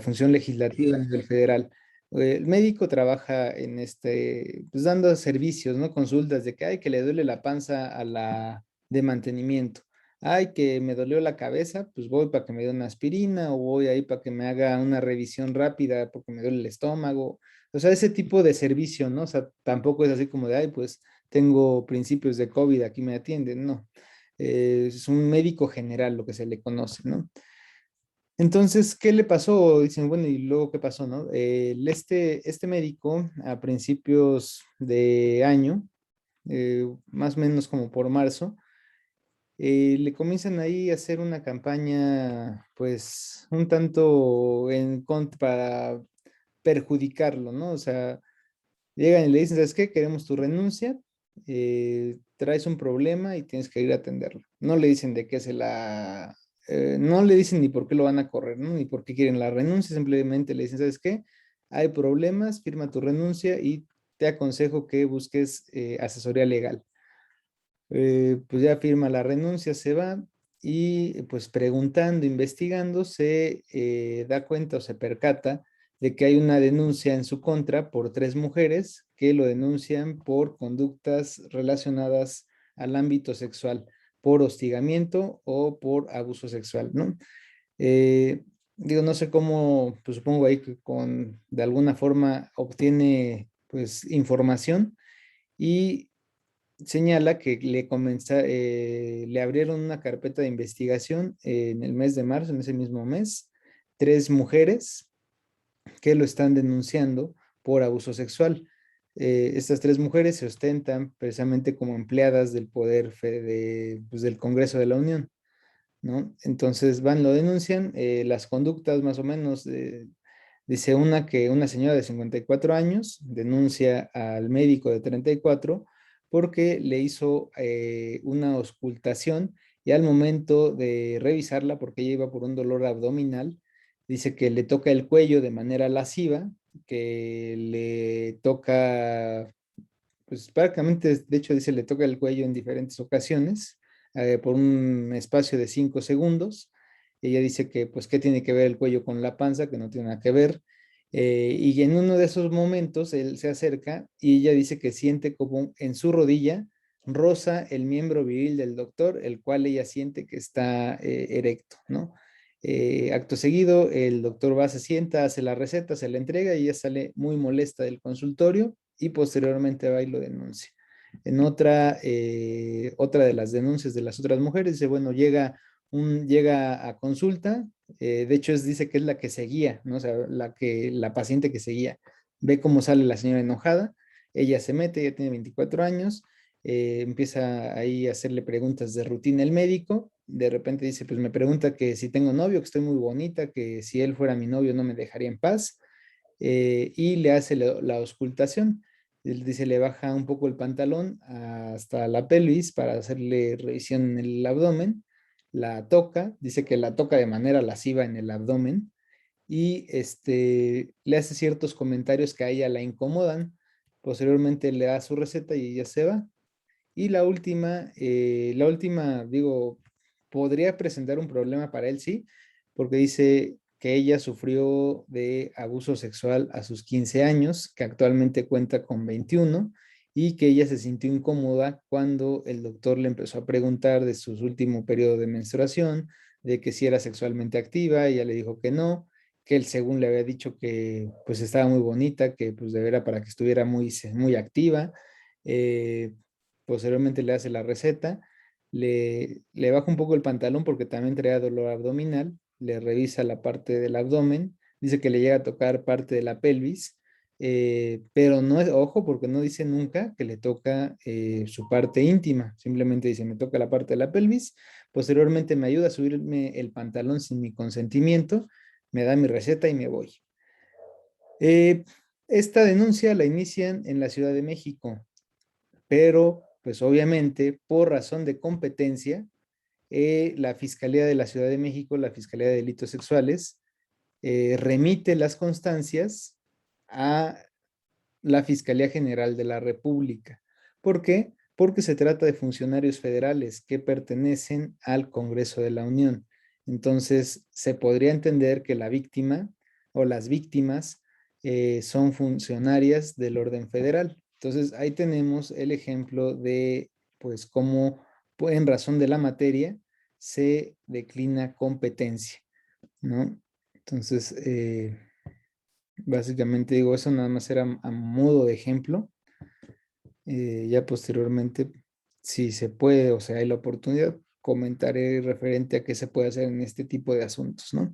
función legislativa a nivel federal. El médico trabaja en pues dando servicios, ¿no? Consultas de que, ay, que le duele la panza a la de mantenimiento. Ay, que me dolió la cabeza, pues voy para que me dé una aspirina o voy ahí para que me haga una revisión rápida porque me duele el estómago. O sea, ese tipo de servicio, ¿no? O sea, tampoco es así como de, ay, pues tengo principios de COVID, aquí me atienden, no. Es un médico general lo que se le conoce, ¿no? Entonces, ¿qué le pasó? Dicen, bueno, ¿y luego qué pasó, no? Este médico, a principios de año, más o menos como por marzo, le comienzan ahí a hacer una campaña, pues, un tanto en contra, para perjudicarlo, ¿no? O sea, llegan y le dicen, ¿sabes qué? Queremos tu renuncia, traes un problema y tienes que ir a atenderlo. No le dicen de qué no le dicen ni por qué lo van a correr, ¿no? Ni por qué quieren la renuncia, simplemente le dicen, ¿sabes qué? Hay problemas, firma tu renuncia y te aconsejo que busques asesoría legal. Pues ya firma la renuncia, se va y pues preguntando, investigando, se da cuenta o se percata de que hay una denuncia en su contra por 3 mujeres que lo denuncian por conductas relacionadas al ámbito sexual, por hostigamiento o por abuso sexual, ¿no? Digo, no sé cómo, pues supongo ahí que de alguna forma obtiene pues, información y señala que le abrieron una carpeta de investigación en el mes de marzo, en ese mismo mes, 3 mujeres que lo están denunciando por abuso sexual. Estas 3 mujeres se ostentan precisamente como empleadas del poder pues, del Congreso de la Unión, ¿no? Entonces lo denuncian, las conductas más o menos, dice una señora de 54 años denuncia al médico de 34 porque le hizo una auscultación y al momento de revisarla, porque ella iba por un dolor abdominal, dice que le toca el cuello de manera lasciva, que le toca, pues prácticamente, de hecho dice, le toca el cuello en diferentes ocasiones, por un espacio de 5 segundos. Ella dice que, pues, ¿qué tiene que ver el cuello con la panza? Que no tiene nada que ver. Y en uno de esos momentos él se acerca y ella dice que siente como en su rodilla roza el miembro viril del doctor, el cual ella siente que está erecto, ¿no? Acto seguido, el doctor va, se sienta, hace la receta, se la entrega y ella sale muy molesta del consultorio y posteriormente va y lo denuncia. En otra de las denuncias de las otras mujeres, dice, bueno, llega a consulta, de hecho dice que es la que seguía, ¿no? O sea, la paciente que seguía, ve cómo sale la señora enojada, ella se mete, ella tiene 24 años, empieza ahí a hacerle preguntas de rutina el médico, de repente dice, pues me pregunta que si tengo novio, que estoy muy bonita, que si él fuera mi novio no me dejaría en paz, y le hace la auscultación. Él dice, le baja un poco el pantalón hasta la pelvis para hacerle revisión en el abdomen, la toca, dice que la toca de manera lasciva en el abdomen y le hace ciertos comentarios que a ella la incomodan. Posteriormente le da su receta y ella se va. Y la última, digo, podría presentar un problema para él, sí, porque dice que ella sufrió de abuso sexual a sus 15 años, que actualmente cuenta con 21, y que ella se sintió incómoda cuando el doctor le empezó a preguntar de su último periodo de menstruación, de que si era sexualmente activa, ella le dijo que no, que él según le había dicho que pues estaba muy bonita, que pues de veras para que estuviera muy activa. Posteriormente le hace la receta, le baja un poco el pantalón porque también traía dolor abdominal, le revisa la parte del abdomen, dice que le llega a tocar parte de la pelvis, pero no es, ojo, porque no dice nunca que le toca su parte íntima, simplemente dice, me toca la parte de la pelvis, posteriormente me ayuda a subirme el pantalón sin mi consentimiento, me da mi receta y me voy. Esta denuncia la inician en la Ciudad de México, pero pues obviamente por razón de competencia, la Fiscalía de la Ciudad de México, la Fiscalía de Delitos Sexuales, remite las constancias a la Fiscalía General de la República. ¿Por qué? Porque se trata de funcionarios federales que pertenecen al Congreso de la Unión. Entonces, se podría entender que la víctima o las víctimas son funcionarias del orden federal. Entonces, ahí tenemos el ejemplo de, pues, cómo en razón de la materia se declina competencia, ¿no? Entonces, básicamente digo, eso nada más era a modo de ejemplo. Ya posteriormente, si se puede, o sea, hay la oportunidad, comentaré referente a qué se puede hacer en este tipo de asuntos, ¿no?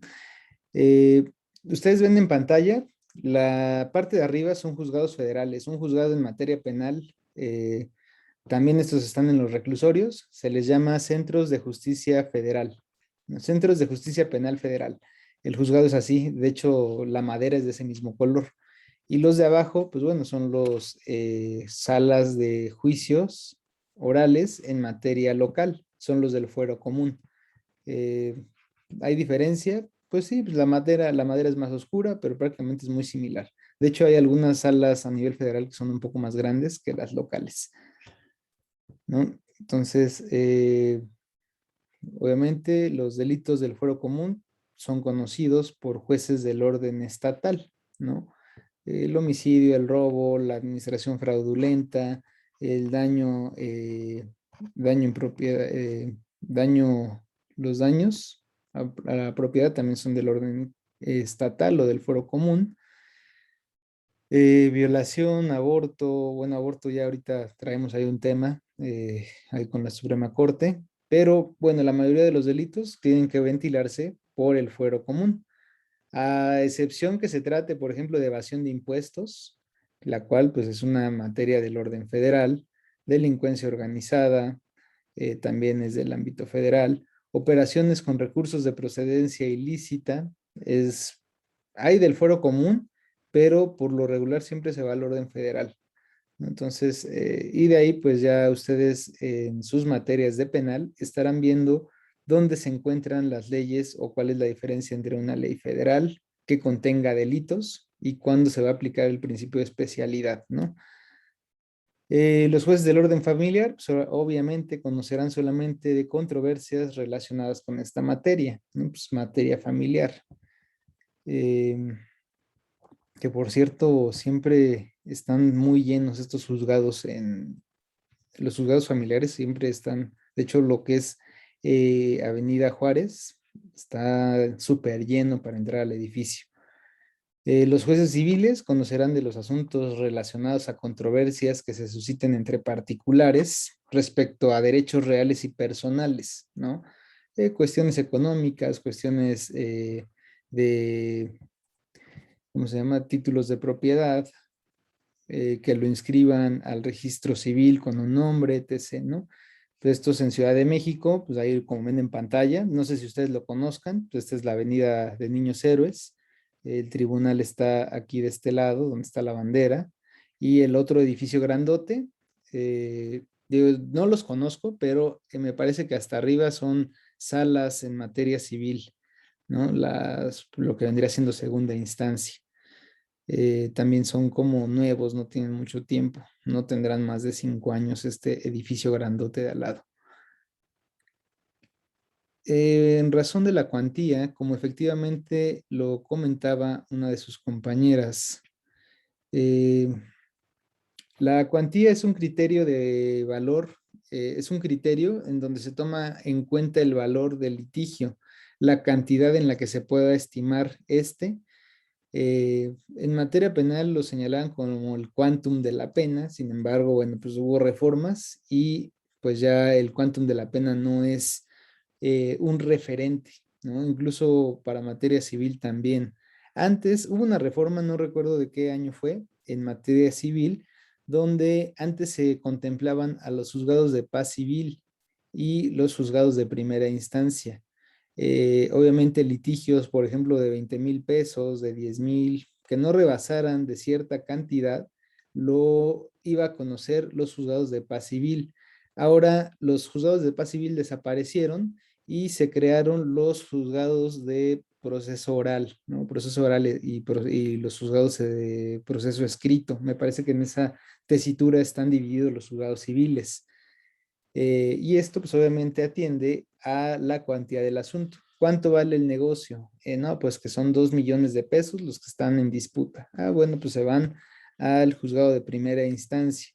Ustedes ven en pantalla, la parte de arriba son juzgados federales, un juzgado en materia penal, también estos están en los reclusorios, se les llama centros de justicia federal, ¿no? Centros de justicia penal federal. El juzgado es así, de hecho la madera es de ese mismo color. Y los de abajo, pues bueno, son los salas de juicios orales en materia local, son los del fuero común. ¿Hay diferencia? Pues sí, pues la madera es más oscura, pero prácticamente es muy similar. De hecho, hay algunas salas a nivel federal que son un poco más grandes que las locales, ¿no? Entonces, obviamente los delitos del fuero común son conocidos por jueces del orden estatal, ¿no? El homicidio, el robo, la administración fraudulenta, el daño, daño en propiedad, los daños a la propiedad también son del orden estatal o del fuero común. Violación, aborto, bueno, aborto ya ahorita traemos ahí un tema ahí con la Suprema Corte, pero bueno, la mayoría de los delitos tienen que ventilarse por el fuero común, a excepción que se trate, por ejemplo, de evasión de impuestos, la cual pues es una materia del orden federal, delincuencia organizada, también es del ámbito federal, operaciones con recursos de procedencia ilícita, hay del fuero común, pero por lo regular siempre se va al orden federal, ¿no? Entonces, y de ahí pues ya ustedes en sus materias de penal estarán viendo dónde se encuentran las leyes o cuál es la diferencia entre una ley federal que contenga delitos y cuándo se va a aplicar el principio de especialidad, ¿no? Los jueces del orden familiar obviamente conocerán solamente de controversias relacionadas con esta materia, ¿no? Pues materia familiar. Que por cierto siempre están muy llenos estos juzgados los juzgados familiares siempre están, de hecho lo que es Avenida Juárez está súper lleno para entrar al edificio. Los jueces civiles conocerán de los asuntos relacionados a controversias que se susciten entre particulares respecto a derechos reales y personales, ¿no? Cuestiones económicas, cuestiones de, ¿cómo se llama? Títulos de propiedad, que lo inscriban al registro civil con un nombre, etc., ¿no? Pues esto es en Ciudad de México, pues ahí como ven en pantalla, no sé si ustedes lo conozcan, pues esta es la Avenida de Niños Héroes, el tribunal está aquí de este lado, donde está la bandera, y el otro edificio grandote, digo, no los conozco, pero me parece que hasta arriba son salas en materia civil, ¿no? Lo que vendría siendo segunda instancia. También son como nuevos, no tienen mucho tiempo, no tendrán más de 5 años este edificio grandote de al lado. En razón de la cuantía, como efectivamente lo comentaba una de sus compañeras, la cuantía es un criterio de valor, es un criterio en donde se toma en cuenta el valor del litigio, la cantidad en la que se pueda estimar este. En materia penal lo señalaban como el quantum de la pena, sin embargo, bueno, pues hubo reformas y pues ya el quantum de la pena no es un referente, ¿no? Incluso para materia civil también. Antes hubo una reforma, no recuerdo de qué año fue, en materia civil, donde antes se contemplaban a los juzgados de paz civil y los juzgados de primera instancia. Obviamente litigios, por ejemplo, de 20,000 pesos, de 10,000, que no rebasaran de cierta cantidad, lo iba a conocer los juzgados de paz civil. Ahora los juzgados de paz civil desaparecieron y se crearon los juzgados de proceso oral, ¿no? Proceso oral y los juzgados de proceso escrito. Me parece que en esa tesitura están divididos los juzgados civiles. Y esto pues obviamente atiende a la cuantía del asunto. ¿Cuánto vale el negocio? No, pues que son 2 millones de pesos los que están en disputa. Ah, bueno, pues se van al juzgado de primera instancia,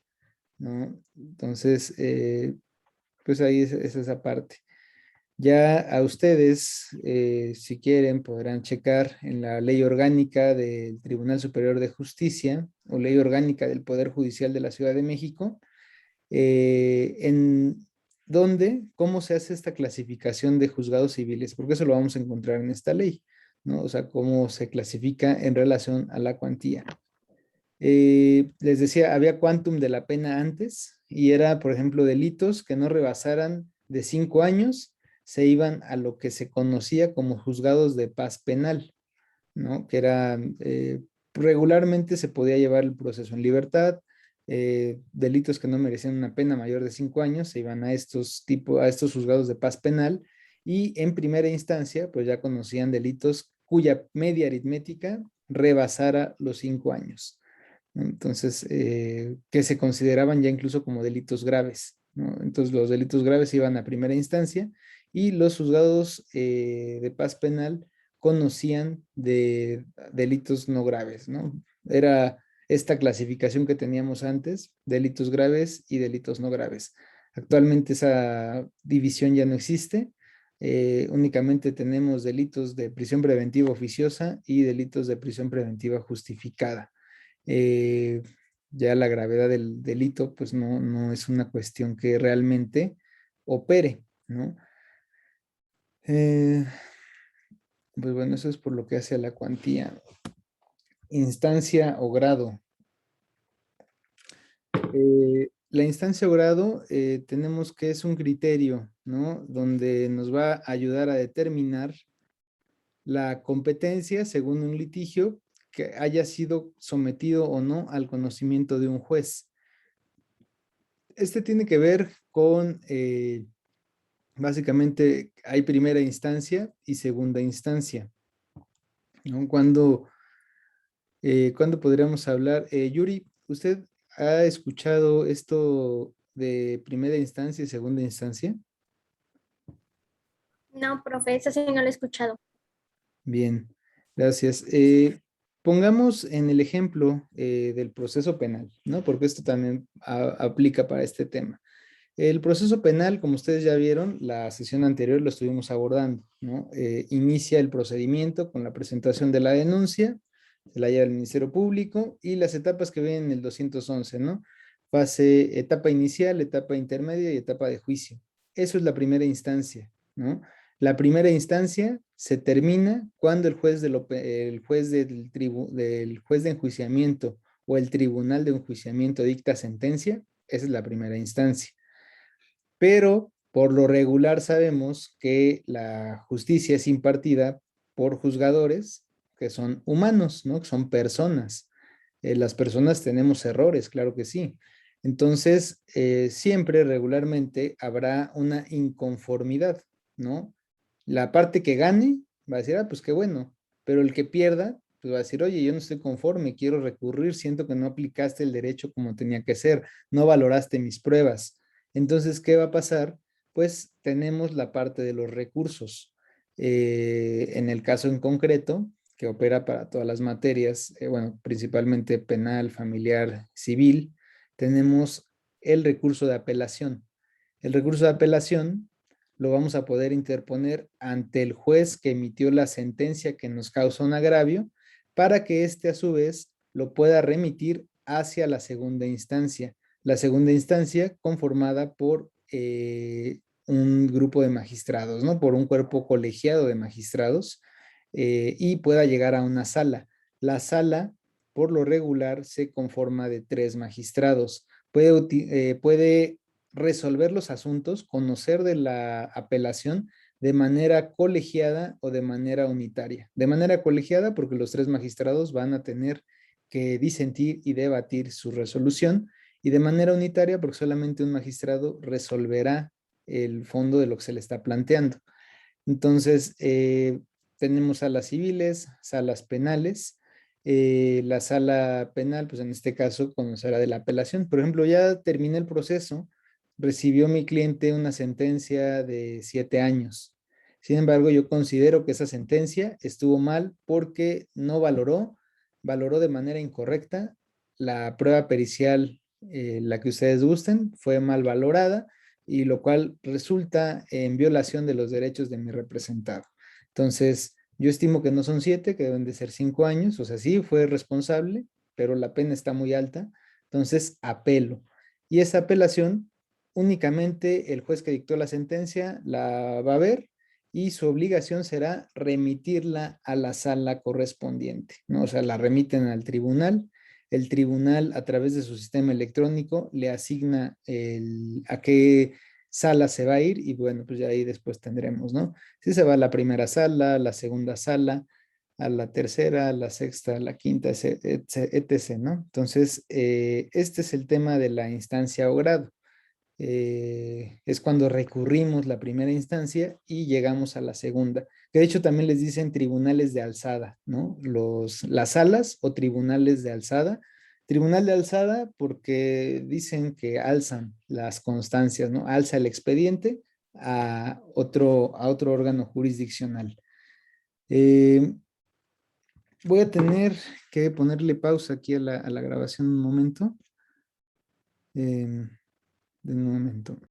¿no? Entonces, pues ahí es esa parte. Ya a ustedes, si quieren, podrán checar en la ley orgánica del Tribunal Superior de Justicia o ley orgánica del Poder Judicial de la Ciudad de México, en dónde, cómo se hace esta clasificación de juzgados civiles, porque eso lo vamos a encontrar en esta ley, ¿no? O sea, cómo se clasifica en relación a la cuantía. Les decía, había quantum de la pena antes y era, por ejemplo, delitos que no rebasaran de 5 años, se iban a lo que se conocía como juzgados de paz penal, ¿no? Que era, regularmente se podía llevar el proceso en libertad, delitos que no merecían una pena mayor de 5 años se iban a estos juzgados de paz penal y en primera instancia pues ya conocían delitos cuya media aritmética rebasara los 5 años. Entonces, que se consideraban ya incluso como delitos graves, ¿no? Entonces los delitos graves iban a primera instancia y los juzgados de paz penal conocían de delitos no graves, ¿no? Era esta clasificación que teníamos antes, delitos graves y delitos no graves. Actualmente esa división ya no existe, únicamente tenemos delitos de prisión preventiva oficiosa y delitos de prisión preventiva justificada. ya la gravedad del delito pues no es una cuestión que realmente opere, ¿no? Pues bueno, eso es por lo que hace a la cuantía. Instancia o grado. La instancia o grado tenemos que es un criterio, ¿no? Donde nos va a ayudar a determinar la competencia según un litigio que haya sido sometido o no al conocimiento de un juez. Este tiene que ver con, básicamente, hay primera instancia y segunda instancia, ¿no? ¿Cuándo podríamos hablar? Yuri, ¿usted ha escuchado esto de primera instancia y segunda instancia? No, profe, eso sí no lo he escuchado. Bien, gracias. Pongamos en el ejemplo del proceso penal, ¿no? Porque esto también aplica para este tema. El proceso penal, como ustedes ya vieron, la sesión anterior lo estuvimos abordando, ¿no? Inicia el procedimiento con la presentación de la denuncia, se la lleva al Ministerio Público y las etapas que ven en el 211, ¿no? Etapa inicial, etapa intermedia y etapa de juicio. Eso es la primera instancia, ¿no? La primera instancia se termina cuando el juez del juez de enjuiciamiento o el tribunal de enjuiciamiento dicta sentencia. Esa es la primera instancia. Pero por lo regular sabemos que la justicia es impartida por juzgadores que son humanos, ¿no? Que son personas. Las personas tenemos errores, claro que sí. Entonces, siempre regularmente habrá una inconformidad, ¿no? La parte que gane va a decir, ah, pues qué bueno, pero el que pierda, pues va a decir, oye, yo no estoy conforme, quiero recurrir, siento que no aplicaste el derecho como tenía que ser, no valoraste mis pruebas. Entonces, ¿qué va a pasar? Pues tenemos la parte de los recursos. En el caso en concreto, que opera para todas las materias, bueno, principalmente penal, familiar, civil, tenemos el recurso de apelación. El recurso de apelación lo vamos a poder interponer ante el juez que emitió la sentencia que nos causa un agravio, para que éste a su vez lo pueda remitir hacia la segunda instancia. La segunda instancia conformada por un grupo de magistrados, ¿no? Por un cuerpo colegiado de magistrados y pueda llegar a una sala. La sala, por lo regular, se conforma de 3 magistrados. Puede resolver los asuntos, conocer de la apelación de manera colegiada o de manera unitaria. De manera colegiada porque los 3 magistrados van a tener que disentir y debatir su resolución, y de manera unitaria porque solamente un magistrado resolverá el fondo de lo que se le está planteando. Entonces, tenemos salas civiles, salas penales. La sala penal, pues en este caso, conocerá de la apelación. Por ejemplo, ya terminé el proceso, recibió mi cliente una sentencia de 7 años. Sin embargo, yo considero que esa sentencia estuvo mal porque no valoró de manera incorrecta la prueba pericial, la que ustedes gusten, fue mal valorada, y lo cual resulta en violación de los derechos de mi representado. Entonces, yo estimo que no son 7, que deben de ser 5 años, o sea, sí fue responsable, pero la pena está muy alta, entonces apelo. Y esa apelación, únicamente el juez que dictó la sentencia la va a ver, y su obligación será remitirla a la sala correspondiente, ¿no? O sea, la remiten al tribunal. El tribunal, a través de su sistema electrónico, le asigna a qué sala se va a ir, y bueno, pues ya ahí después tendremos, ¿no? Si se va a la primera sala, la segunda sala, a la tercera, a la sexta, a la quinta, etc., ¿no? Entonces, este es el tema de la instancia o grado. Es cuando recurrimos la primera instancia y llegamos a la segunda, que de hecho también les dicen tribunales de alzada, ¿no? Las salas o tribunales de alzada. Tribunal de alzada porque dicen que alzan las constancias, ¿no? Alza el expediente a otro órgano jurisdiccional. Voy a tener que ponerle pausa aquí a la grabación un momento. De un momento.